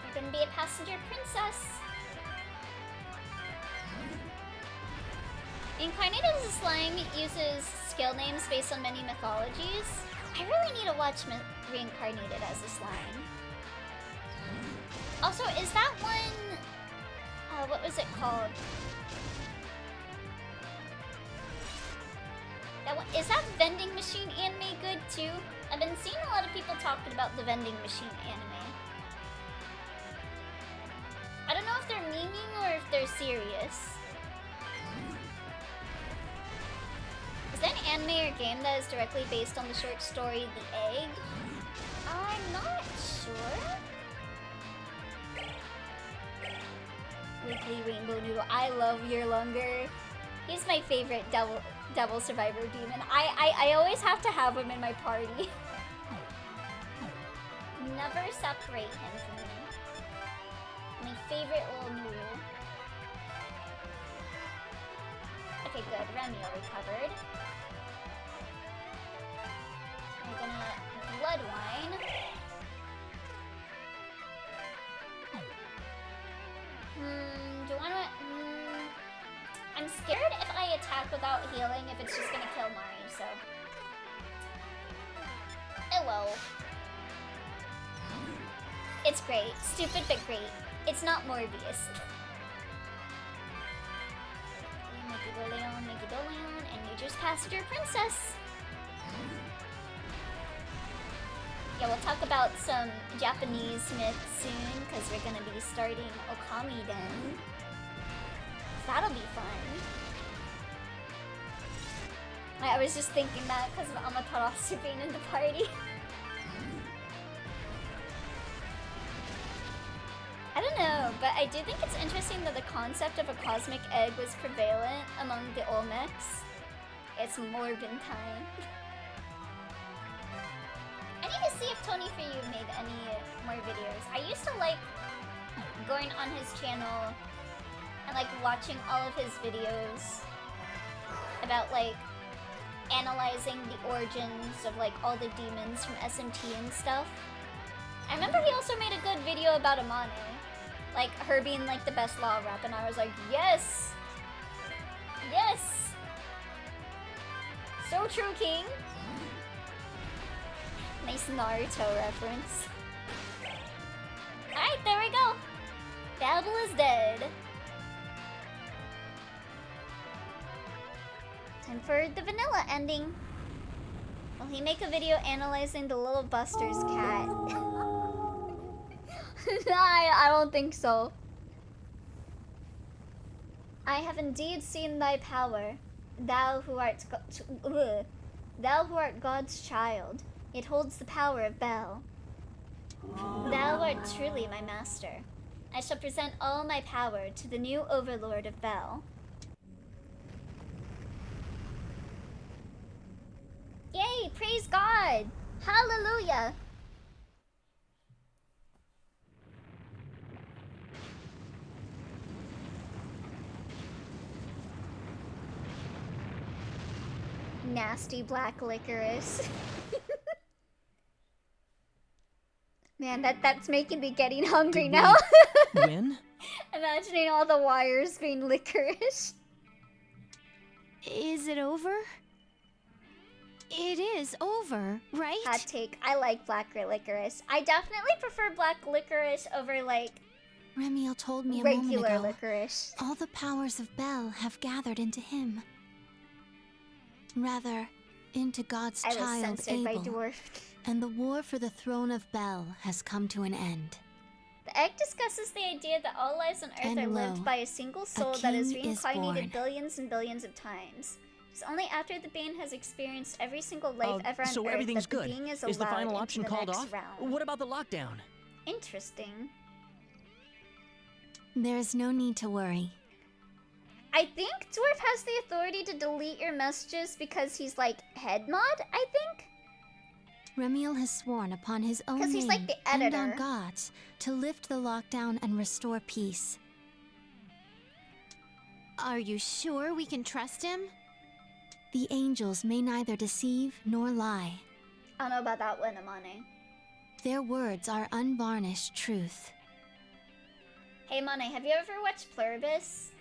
You're gonna be a passenger princess. Reincarnated as a slime uses skill names based on many mythologies. I really need to watch Reincarnated as a slime. Also, is that one... what was it called? That one, is that vending machine anime good too? I've been seeing a lot of people talking about the vending machine anime. I don't know if they're memeing or if they're serious. Is that an anime or game that is directly based on the short story The Egg? I'm not sure. Weekly Rainbow Noodle. I love Yearlonger. He's my favorite Devil Survivor demon. I always have to have him in my party. Never separate him from me. My favorite little noodle. Okay, good. Remy are recovered. We're gonna blood wine. Do I wanna... I'm scared if I attack without healing if it's just gonna kill Mari, so... Oh well. It's great. Stupid but great. It's not Morbius. Megidoleon, and Nature's Passenger Princess. Yeah, we'll talk about some Japanese myths soon, because we're gonna be starting Okami Den. That'll be fun. I was just thinking that because of Amaterasu being in the party. I don't know, but I do think it's interesting that the concept of a cosmic egg was prevalent among the Olmecs. It's Morbin time. I need to see if Tony For You made any more videos. I used to like going on his channel and like watching all of his videos about like analyzing the origins of like all the demons from SMT and stuff. I remember he also made a good video about Amane. Like her being like the best law rep, and I was like, yes! Yes! So true, King! Nice Naruto reference. Alright, there we go! Babel is dead. Time for the vanilla ending. Will he make a video analyzing the little Buster's cat? I don't think so. I have indeed seen thy power, thou who art God's child. It holds the power of Bel. Thou art truly my master. I shall present all my power to the new overlord of Bel. Yay! Praise God! Hallelujah! Nasty black licorice. Man, that's making me getting hungry now. Win? Imagining all the wires being licorice. Is it over? It is over, right? Hot take. I like black licorice. I definitely prefer black licorice over like Remiel told me a regular moment ago. licorice. All the powers of Bel have gathered into him. Rather, into God's I was child censored by Abel. Dwarf. And the war for the throne of Bel has come to an end. The egg discusses the idea that all lives on Earth And are lo, lived by a single soul a that is king is reincarnated born. billions and billions of times. It's only after the being has experienced every single life ever on so Earth everything's that the good. being is Is the allowed final into option the called next off? round. What about the lockdown? Interesting. There is no need to worry. I think Dwarf has the authority to delete your messages because he's like head mod, I think? Remiel has sworn upon his own 'Cause name he's like the and on editor. God's to lift the lockdown and restore peace. Are you sure we can trust him? The angels may neither deceive nor lie. I don't know about that one, Amane. Their words are unvarnished truth. Hey Mane, have you ever watched Pluribus?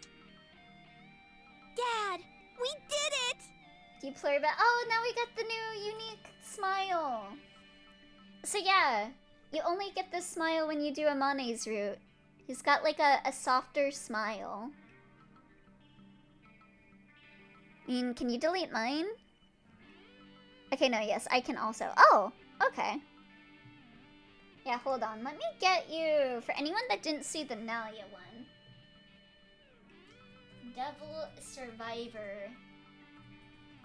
Dad, we did it! You Pluribus? Oh, now we got the new unique smile. So yeah, you only get this smile when you do Amane's route. He's got like a softer smile. I mean, can you delete mine? Okay, no, yes, I can also. Oh, okay. Yeah, hold on. Let me get you, for anyone that didn't see the Naoya one. Devil Survivor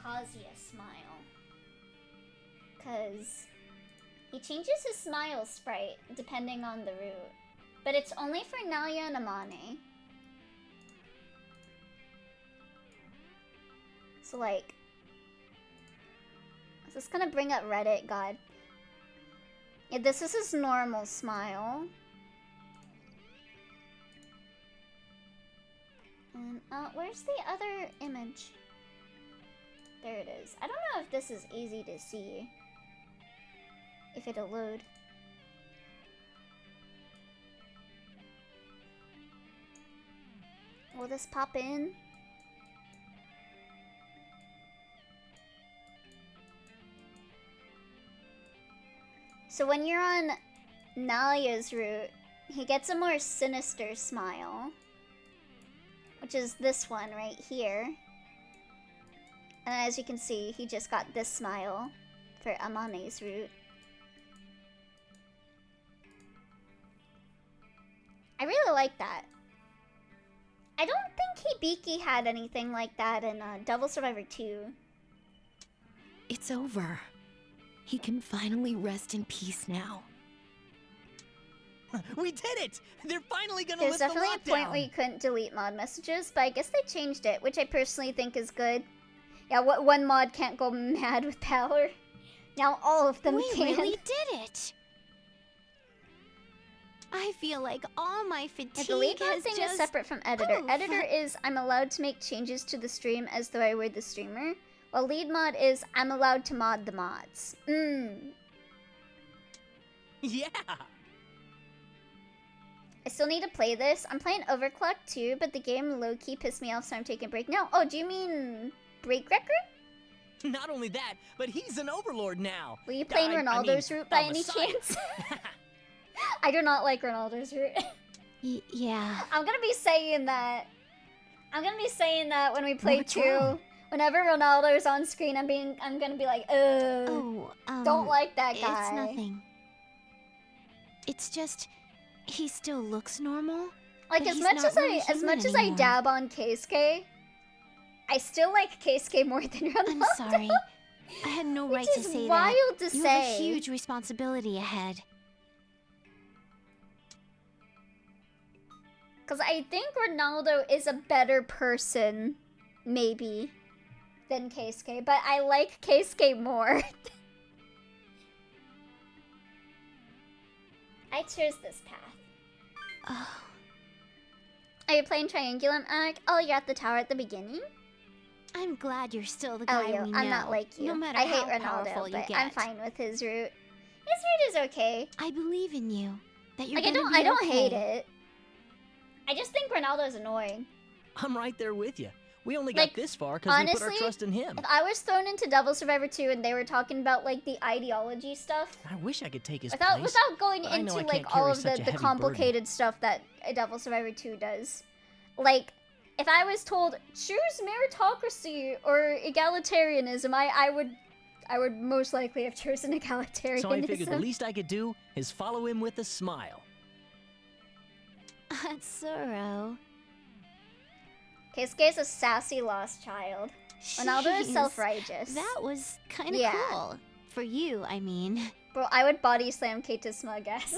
Kazuya smile. Because he changes his smile sprite depending on the route. But it's only for Naoya and Amane. So like, is this gonna bring up Reddit? God. Yeah, this is his normal smile. And where's the other image? There it is. I don't know if this is easy to see. If it'll load. Will this pop in? So when you're on Naoya's route, he gets a more sinister smile. Which is this one right here. And as you can see, he just got this smile for Amane's route. I really like that. I don't think Hibiki had anything like that in Devil Survivor 2. It's over. He can finally rest in peace now. We did it! They're finally gonna There's lift the definitely a point lockdown! where you couldn't delete mod messages, but I guess they changed it, which I personally think is good. Yeah, one mod can't go mad with power. Now all of them We can. really did it! I feel like all my Yeah, fatigue the lead mod has thing just... is separate from editor. Oh, Editor is I'm allowed to make changes to the stream as though I were the streamer, while lead mod is I'm allowed to mod the mods. Yeah! I still need to play this. I'm playing Overclocked too, but the game low-key pissed me off, so I'm taking a break. No, oh, do you mean break record? Not only that, but he's an overlord now! Were you playing I mean, Ronaldo's route by a any Messiah. chance? I do not like Ronaldo's route. Yeah. I'm gonna be saying that. I'm gonna be saying that when we play What's 2. wrong? Whenever Ronaldo's on screen, I'm gonna be like, Oh, don't like that guy. It's nothing. It's just... he still looks normal. Like but as he's much not as really as human much as I anymore. dab on Keisuke, I still like Keisuke more than Ronaldo. I'm sorry. I had no right Which to is say wild that. to You say. have a huge responsibility ahead. Because I think Ronaldo is a better person, maybe, than Keisuke. But I like Keisuke more. I chose this path. Oh, Are you playing Triangulum, Alec? Oh, you're at the tower at the beginning? I'm glad you're still the Oh, guy we know. I'm not like you. No matter I hate how powerful Ronaldo, you but get. I'm fine with his route. His route is okay. I believe in you. That you're Like gonna I be don't okay. hate it. I just think Ronaldo's annoying. I'm right there with you. We only got Like, this far because we put our honestly, trust in him. If I was thrown into Devil Survivor 2 and they were talking about like the ideology stuff, I wish I could take his without place. going but I know into I like can't all carry of such a the heavy complicated stuff that Devil Survivor 2 does, like if I was told choose meritocracy or egalitarianism, I would most likely have chosen egalitarianism. So I figured the least I could do is follow him with a smile. Atsuro. Keisuke's a sassy lost child. Ronaldo is Jeez, self-righteous. That was kind of Yeah. cool. For you, I mean. Bro, I would body slam Keita's smug ass.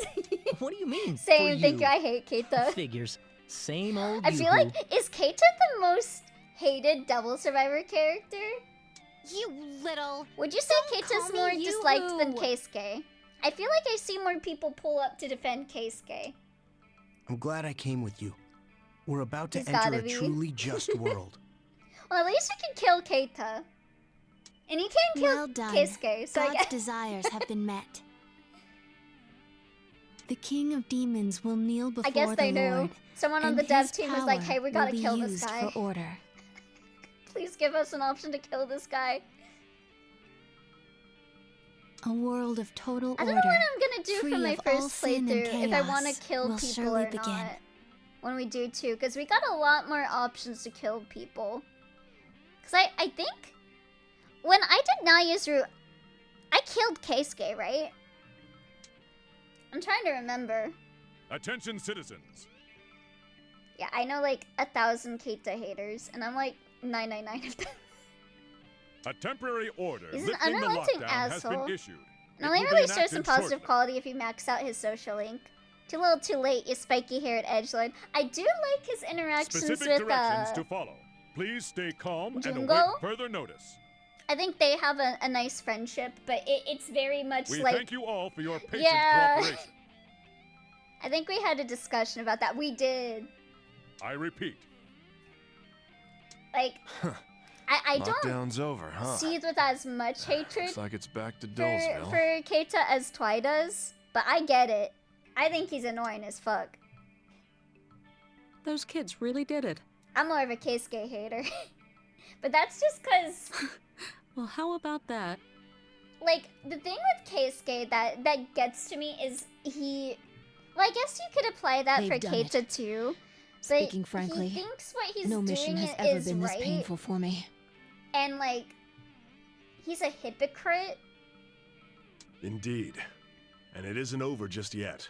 What do you mean? Same, for thank you, I hate Keita. Figures. Same old I feel yoo-hoo. like, is Keita the most hated Devil Survivor character? You little. Would you say Don't Keita's call me more disliked than Yoo-hoo. Keisuke? I feel like I see more people pull up to defend Keisuke. I'm glad I came with you. We're about to He's enter gotta a be. truly just world. Well, at least we can kill Keita. And he can kill Well done. Keisuke, so I God's guess... desires have been met. The king of demons will kneel before I guess they the knew. Lord, Someone on and the dev his team was like, power hey, we will gotta be kill this used guy. for order. Please give us an option to kill this guy. A world of total I order. don't know what I'm gonna do for free my of all first sin and playthrough, if I want chaos, to kill will people surely or begin. not. When we do too, because we got a lot more options to kill people. Because I think when I did Naoya's route, I killed Keisuke, right? I'm trying to remember. Attention, citizens. Yeah, I know like 1,000 Keita haters, and I'm like 999 of them. A temporary order He's an lifting the unrelenting lockdown has asshole. been issued. And It only will be really shows enacted some positive shortly. quality if you max out his social link. Too little too late, you spiky-haired edgelord. I do like his interactions Specific with, directions to follow. Please stay calm and Jungo? await further notice. I think they have a nice friendship, but it's very much We like... thank you all for your patient Yeah. cooperation. I think we had a discussion about that. We did. I repeat, Like, I don't Lockdown's over, huh? see it with as much hatred Looks like it's back to for Dullsville. Keita as Twi does, but I get it. I think he's annoying as fuck. Those kids really did it. I'm more of a Keisuke hater. But that's just because, Well, how about that? like, the thing with Keisuke that gets to me is he... Well, I guess you could apply that They've for done Keita too. But Speaking frankly, he thinks what he's no doing mission has is ever been right, this painful for me. and like, he's a hypocrite. Indeed. And it isn't over just yet.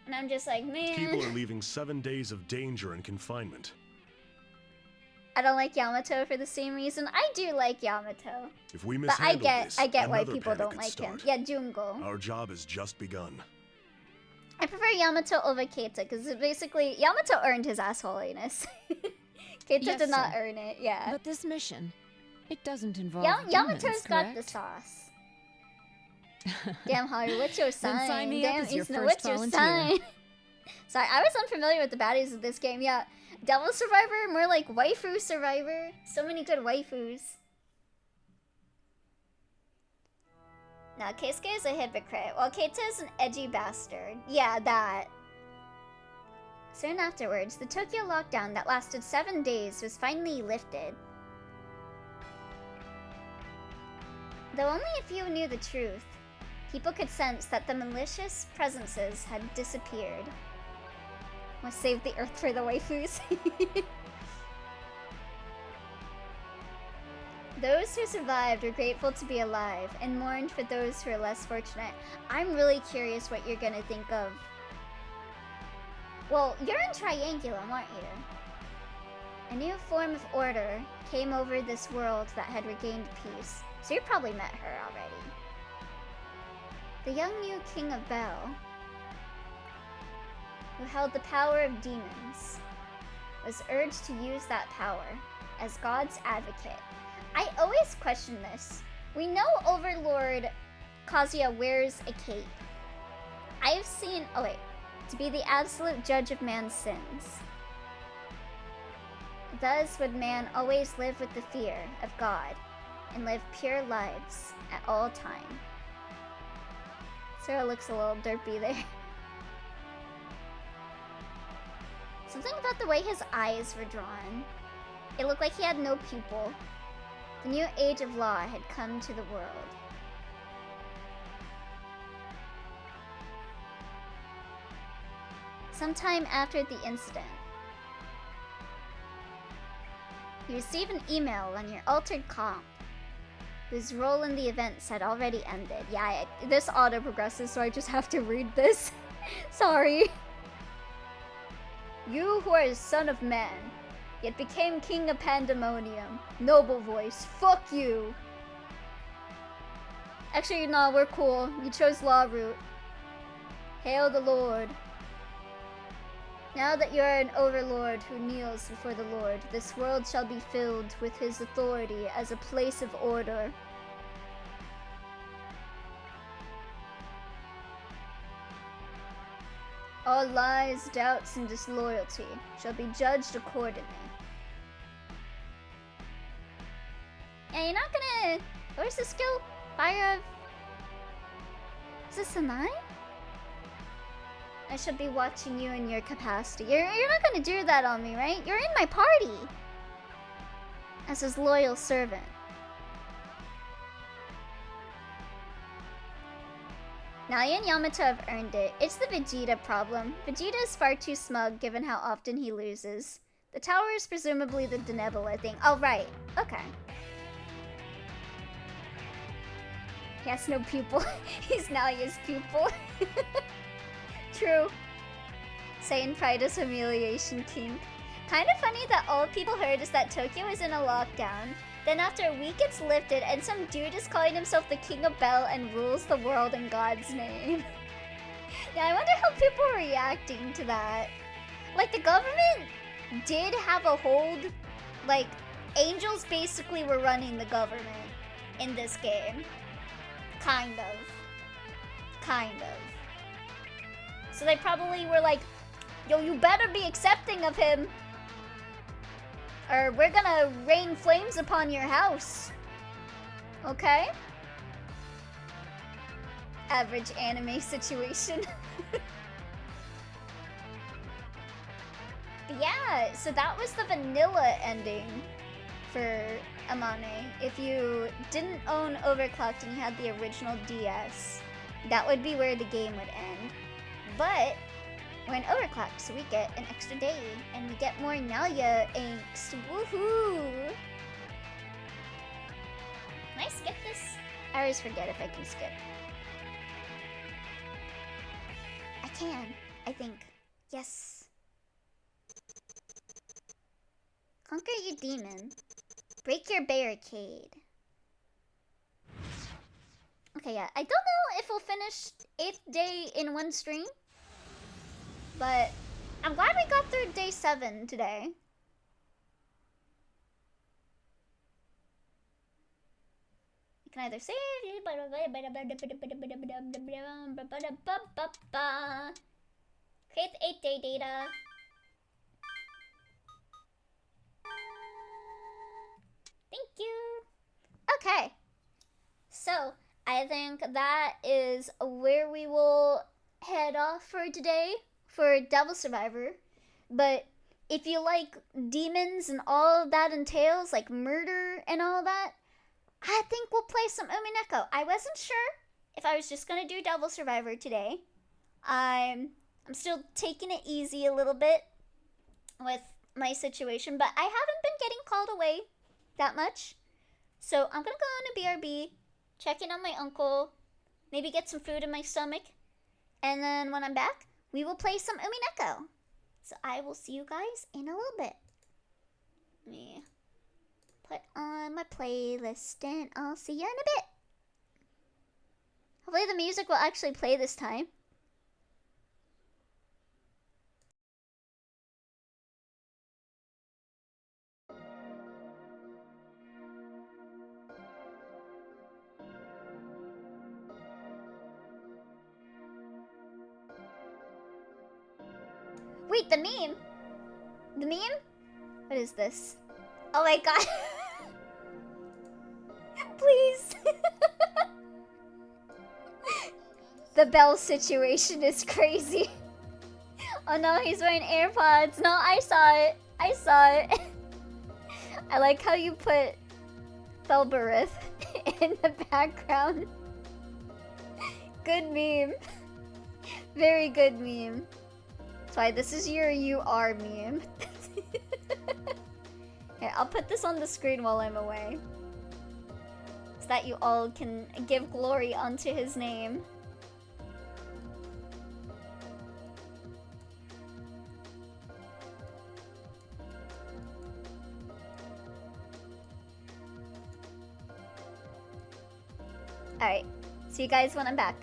And I'm just like, man, People are leaving 7 days of danger and confinement. I don't like Yamato for the same reason. I do like Yamato, If we but I mishandle this, get why another people panic don't could like start. him. Yeah, Jungo. Our job has just begun. I prefer Yamato over Keita because basically Yamato earned his assholiness. Keita Yes, did not sir. earn it. Yeah. But this mission, it doesn't involve Yamato's demons, got the correct? sauce. Damn, Holly, what's your sign? sign me up Damn, as your Isna, first what's your volunteer. sign? Sorry, I was unfamiliar with the baddies of this game. Yeah, Devil Survivor, more like Waifu Survivor. So many good waifus. Now, Keisuke is a hypocrite, while Keita is an edgy bastard. Yeah, that. Soon afterwards, the Tokyo lockdown that lasted 7 days was finally lifted. Though only a few knew the truth, people could sense that the malicious presences had disappeared. Must save the earth for the waifus. Those who survived were grateful to be alive and mourned for those who were less fortunate. I'm really curious what you're gonna think of. Well, you're in Triangulum, aren't you? A new form of order came over this world that had regained peace, so you probably met her already. The young new King of Bel, who held the power of demons, was urged to use that power as God's advocate. I always question this. We know Overlord Kazuya wears a cape. I have seen, to be the absolute judge of man's sins. Thus would man always live with the fear of God and live pure lives at all time. Sarah looks a little derpy there. Something about the way his eyes were drawn. It looked like he had no pupil. The new age of law had come to the world. Sometime after the incident, You receive an email on your altered comp, whose role in the events had already ended. Yeah, this auto progresses, so I just have to read this. Sorry. You who are the son of man, yet became king of pandemonium. Noble voice, fuck you. Actually, no, we're cool. You chose law route. Hail the Lord. Now that you are an overlord who kneels before the Lord, this world shall be filled with his authority as a place of order. All lies, doubts, and disloyalty shall be judged accordingly. Yeah, you're not gonna... Where's the skill? Fire of... Is this a 9? I shall be watching you in your capacity. You're not gonna do that on me, right? You're in my party! As his loyal servant. Naoya and Yamato have earned it. It's the Vegeta problem. Vegeta is far too smug given how often he loses. The tower is presumably the Denebula thing. Oh, right. Okay. He has no pupil. He's Naoya's pupil. True. Saiyan pride is humiliation king. Kind of funny that all people heard is that Tokyo is in a lockdown. Then after a week it's lifted and some dude is calling himself the King of Bell and rules the world in God's name. Yeah, I wonder how people are reacting to that. Like, the government did have a hold. Like, angels basically were running the government in this game. Kind of. So they probably were like, yo, you better be accepting of him, or we're gonna rain flames upon your house. Okay? Average anime situation. But yeah, so that was the vanilla ending for Amane. If you didn't own Overclocked and you had the original DS, that would be where the game would end. But we're in Overclocked, so we get an extra day, and we get more Naoya angst. Woohoo! Can I skip this? I always forget if I can skip. I can, I think. Yes. Conquer your demon. Break your barricade. Okay, yeah. I don't know if we'll finish 8th day in one stream, but I'm glad we got through day 7 today. You can either save... Create the 8th day data. Thank you. Okay. So, I think that is where we will head off for today for Devil Survivor. But if you like demons and all that entails, like murder and all that, I think we'll play some Umineko. I wasn't sure if I was just gonna do Devil Survivor today. I'm still taking it easy a little bit with my situation, but I haven't been getting called away that much. So I'm gonna go on a BRB, check in on my uncle, maybe get some food in my stomach, and then when I'm back, we will play some Umineko. So I will see you guys in a little bit. Let me put on my playlist and I'll see you in a bit. Hopefully the music will actually play this time. Wait, the meme? The meme? What is this? Oh my god. Please. The Bell situation is crazy. Oh no, he's wearing AirPods. No, I saw it. I saw it. I like how you put Felberith in the background. Good meme. Very good meme. That's why this is your "you are" meme. Here, I'll put this on the screen while I'm away. So that you all can give glory unto his name. Alright, see you guys when I'm back.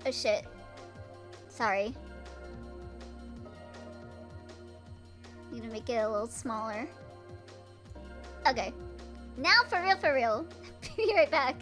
Oh shit. Sorry. Need to make it a little smaller. Okay. Now for real. Be right back.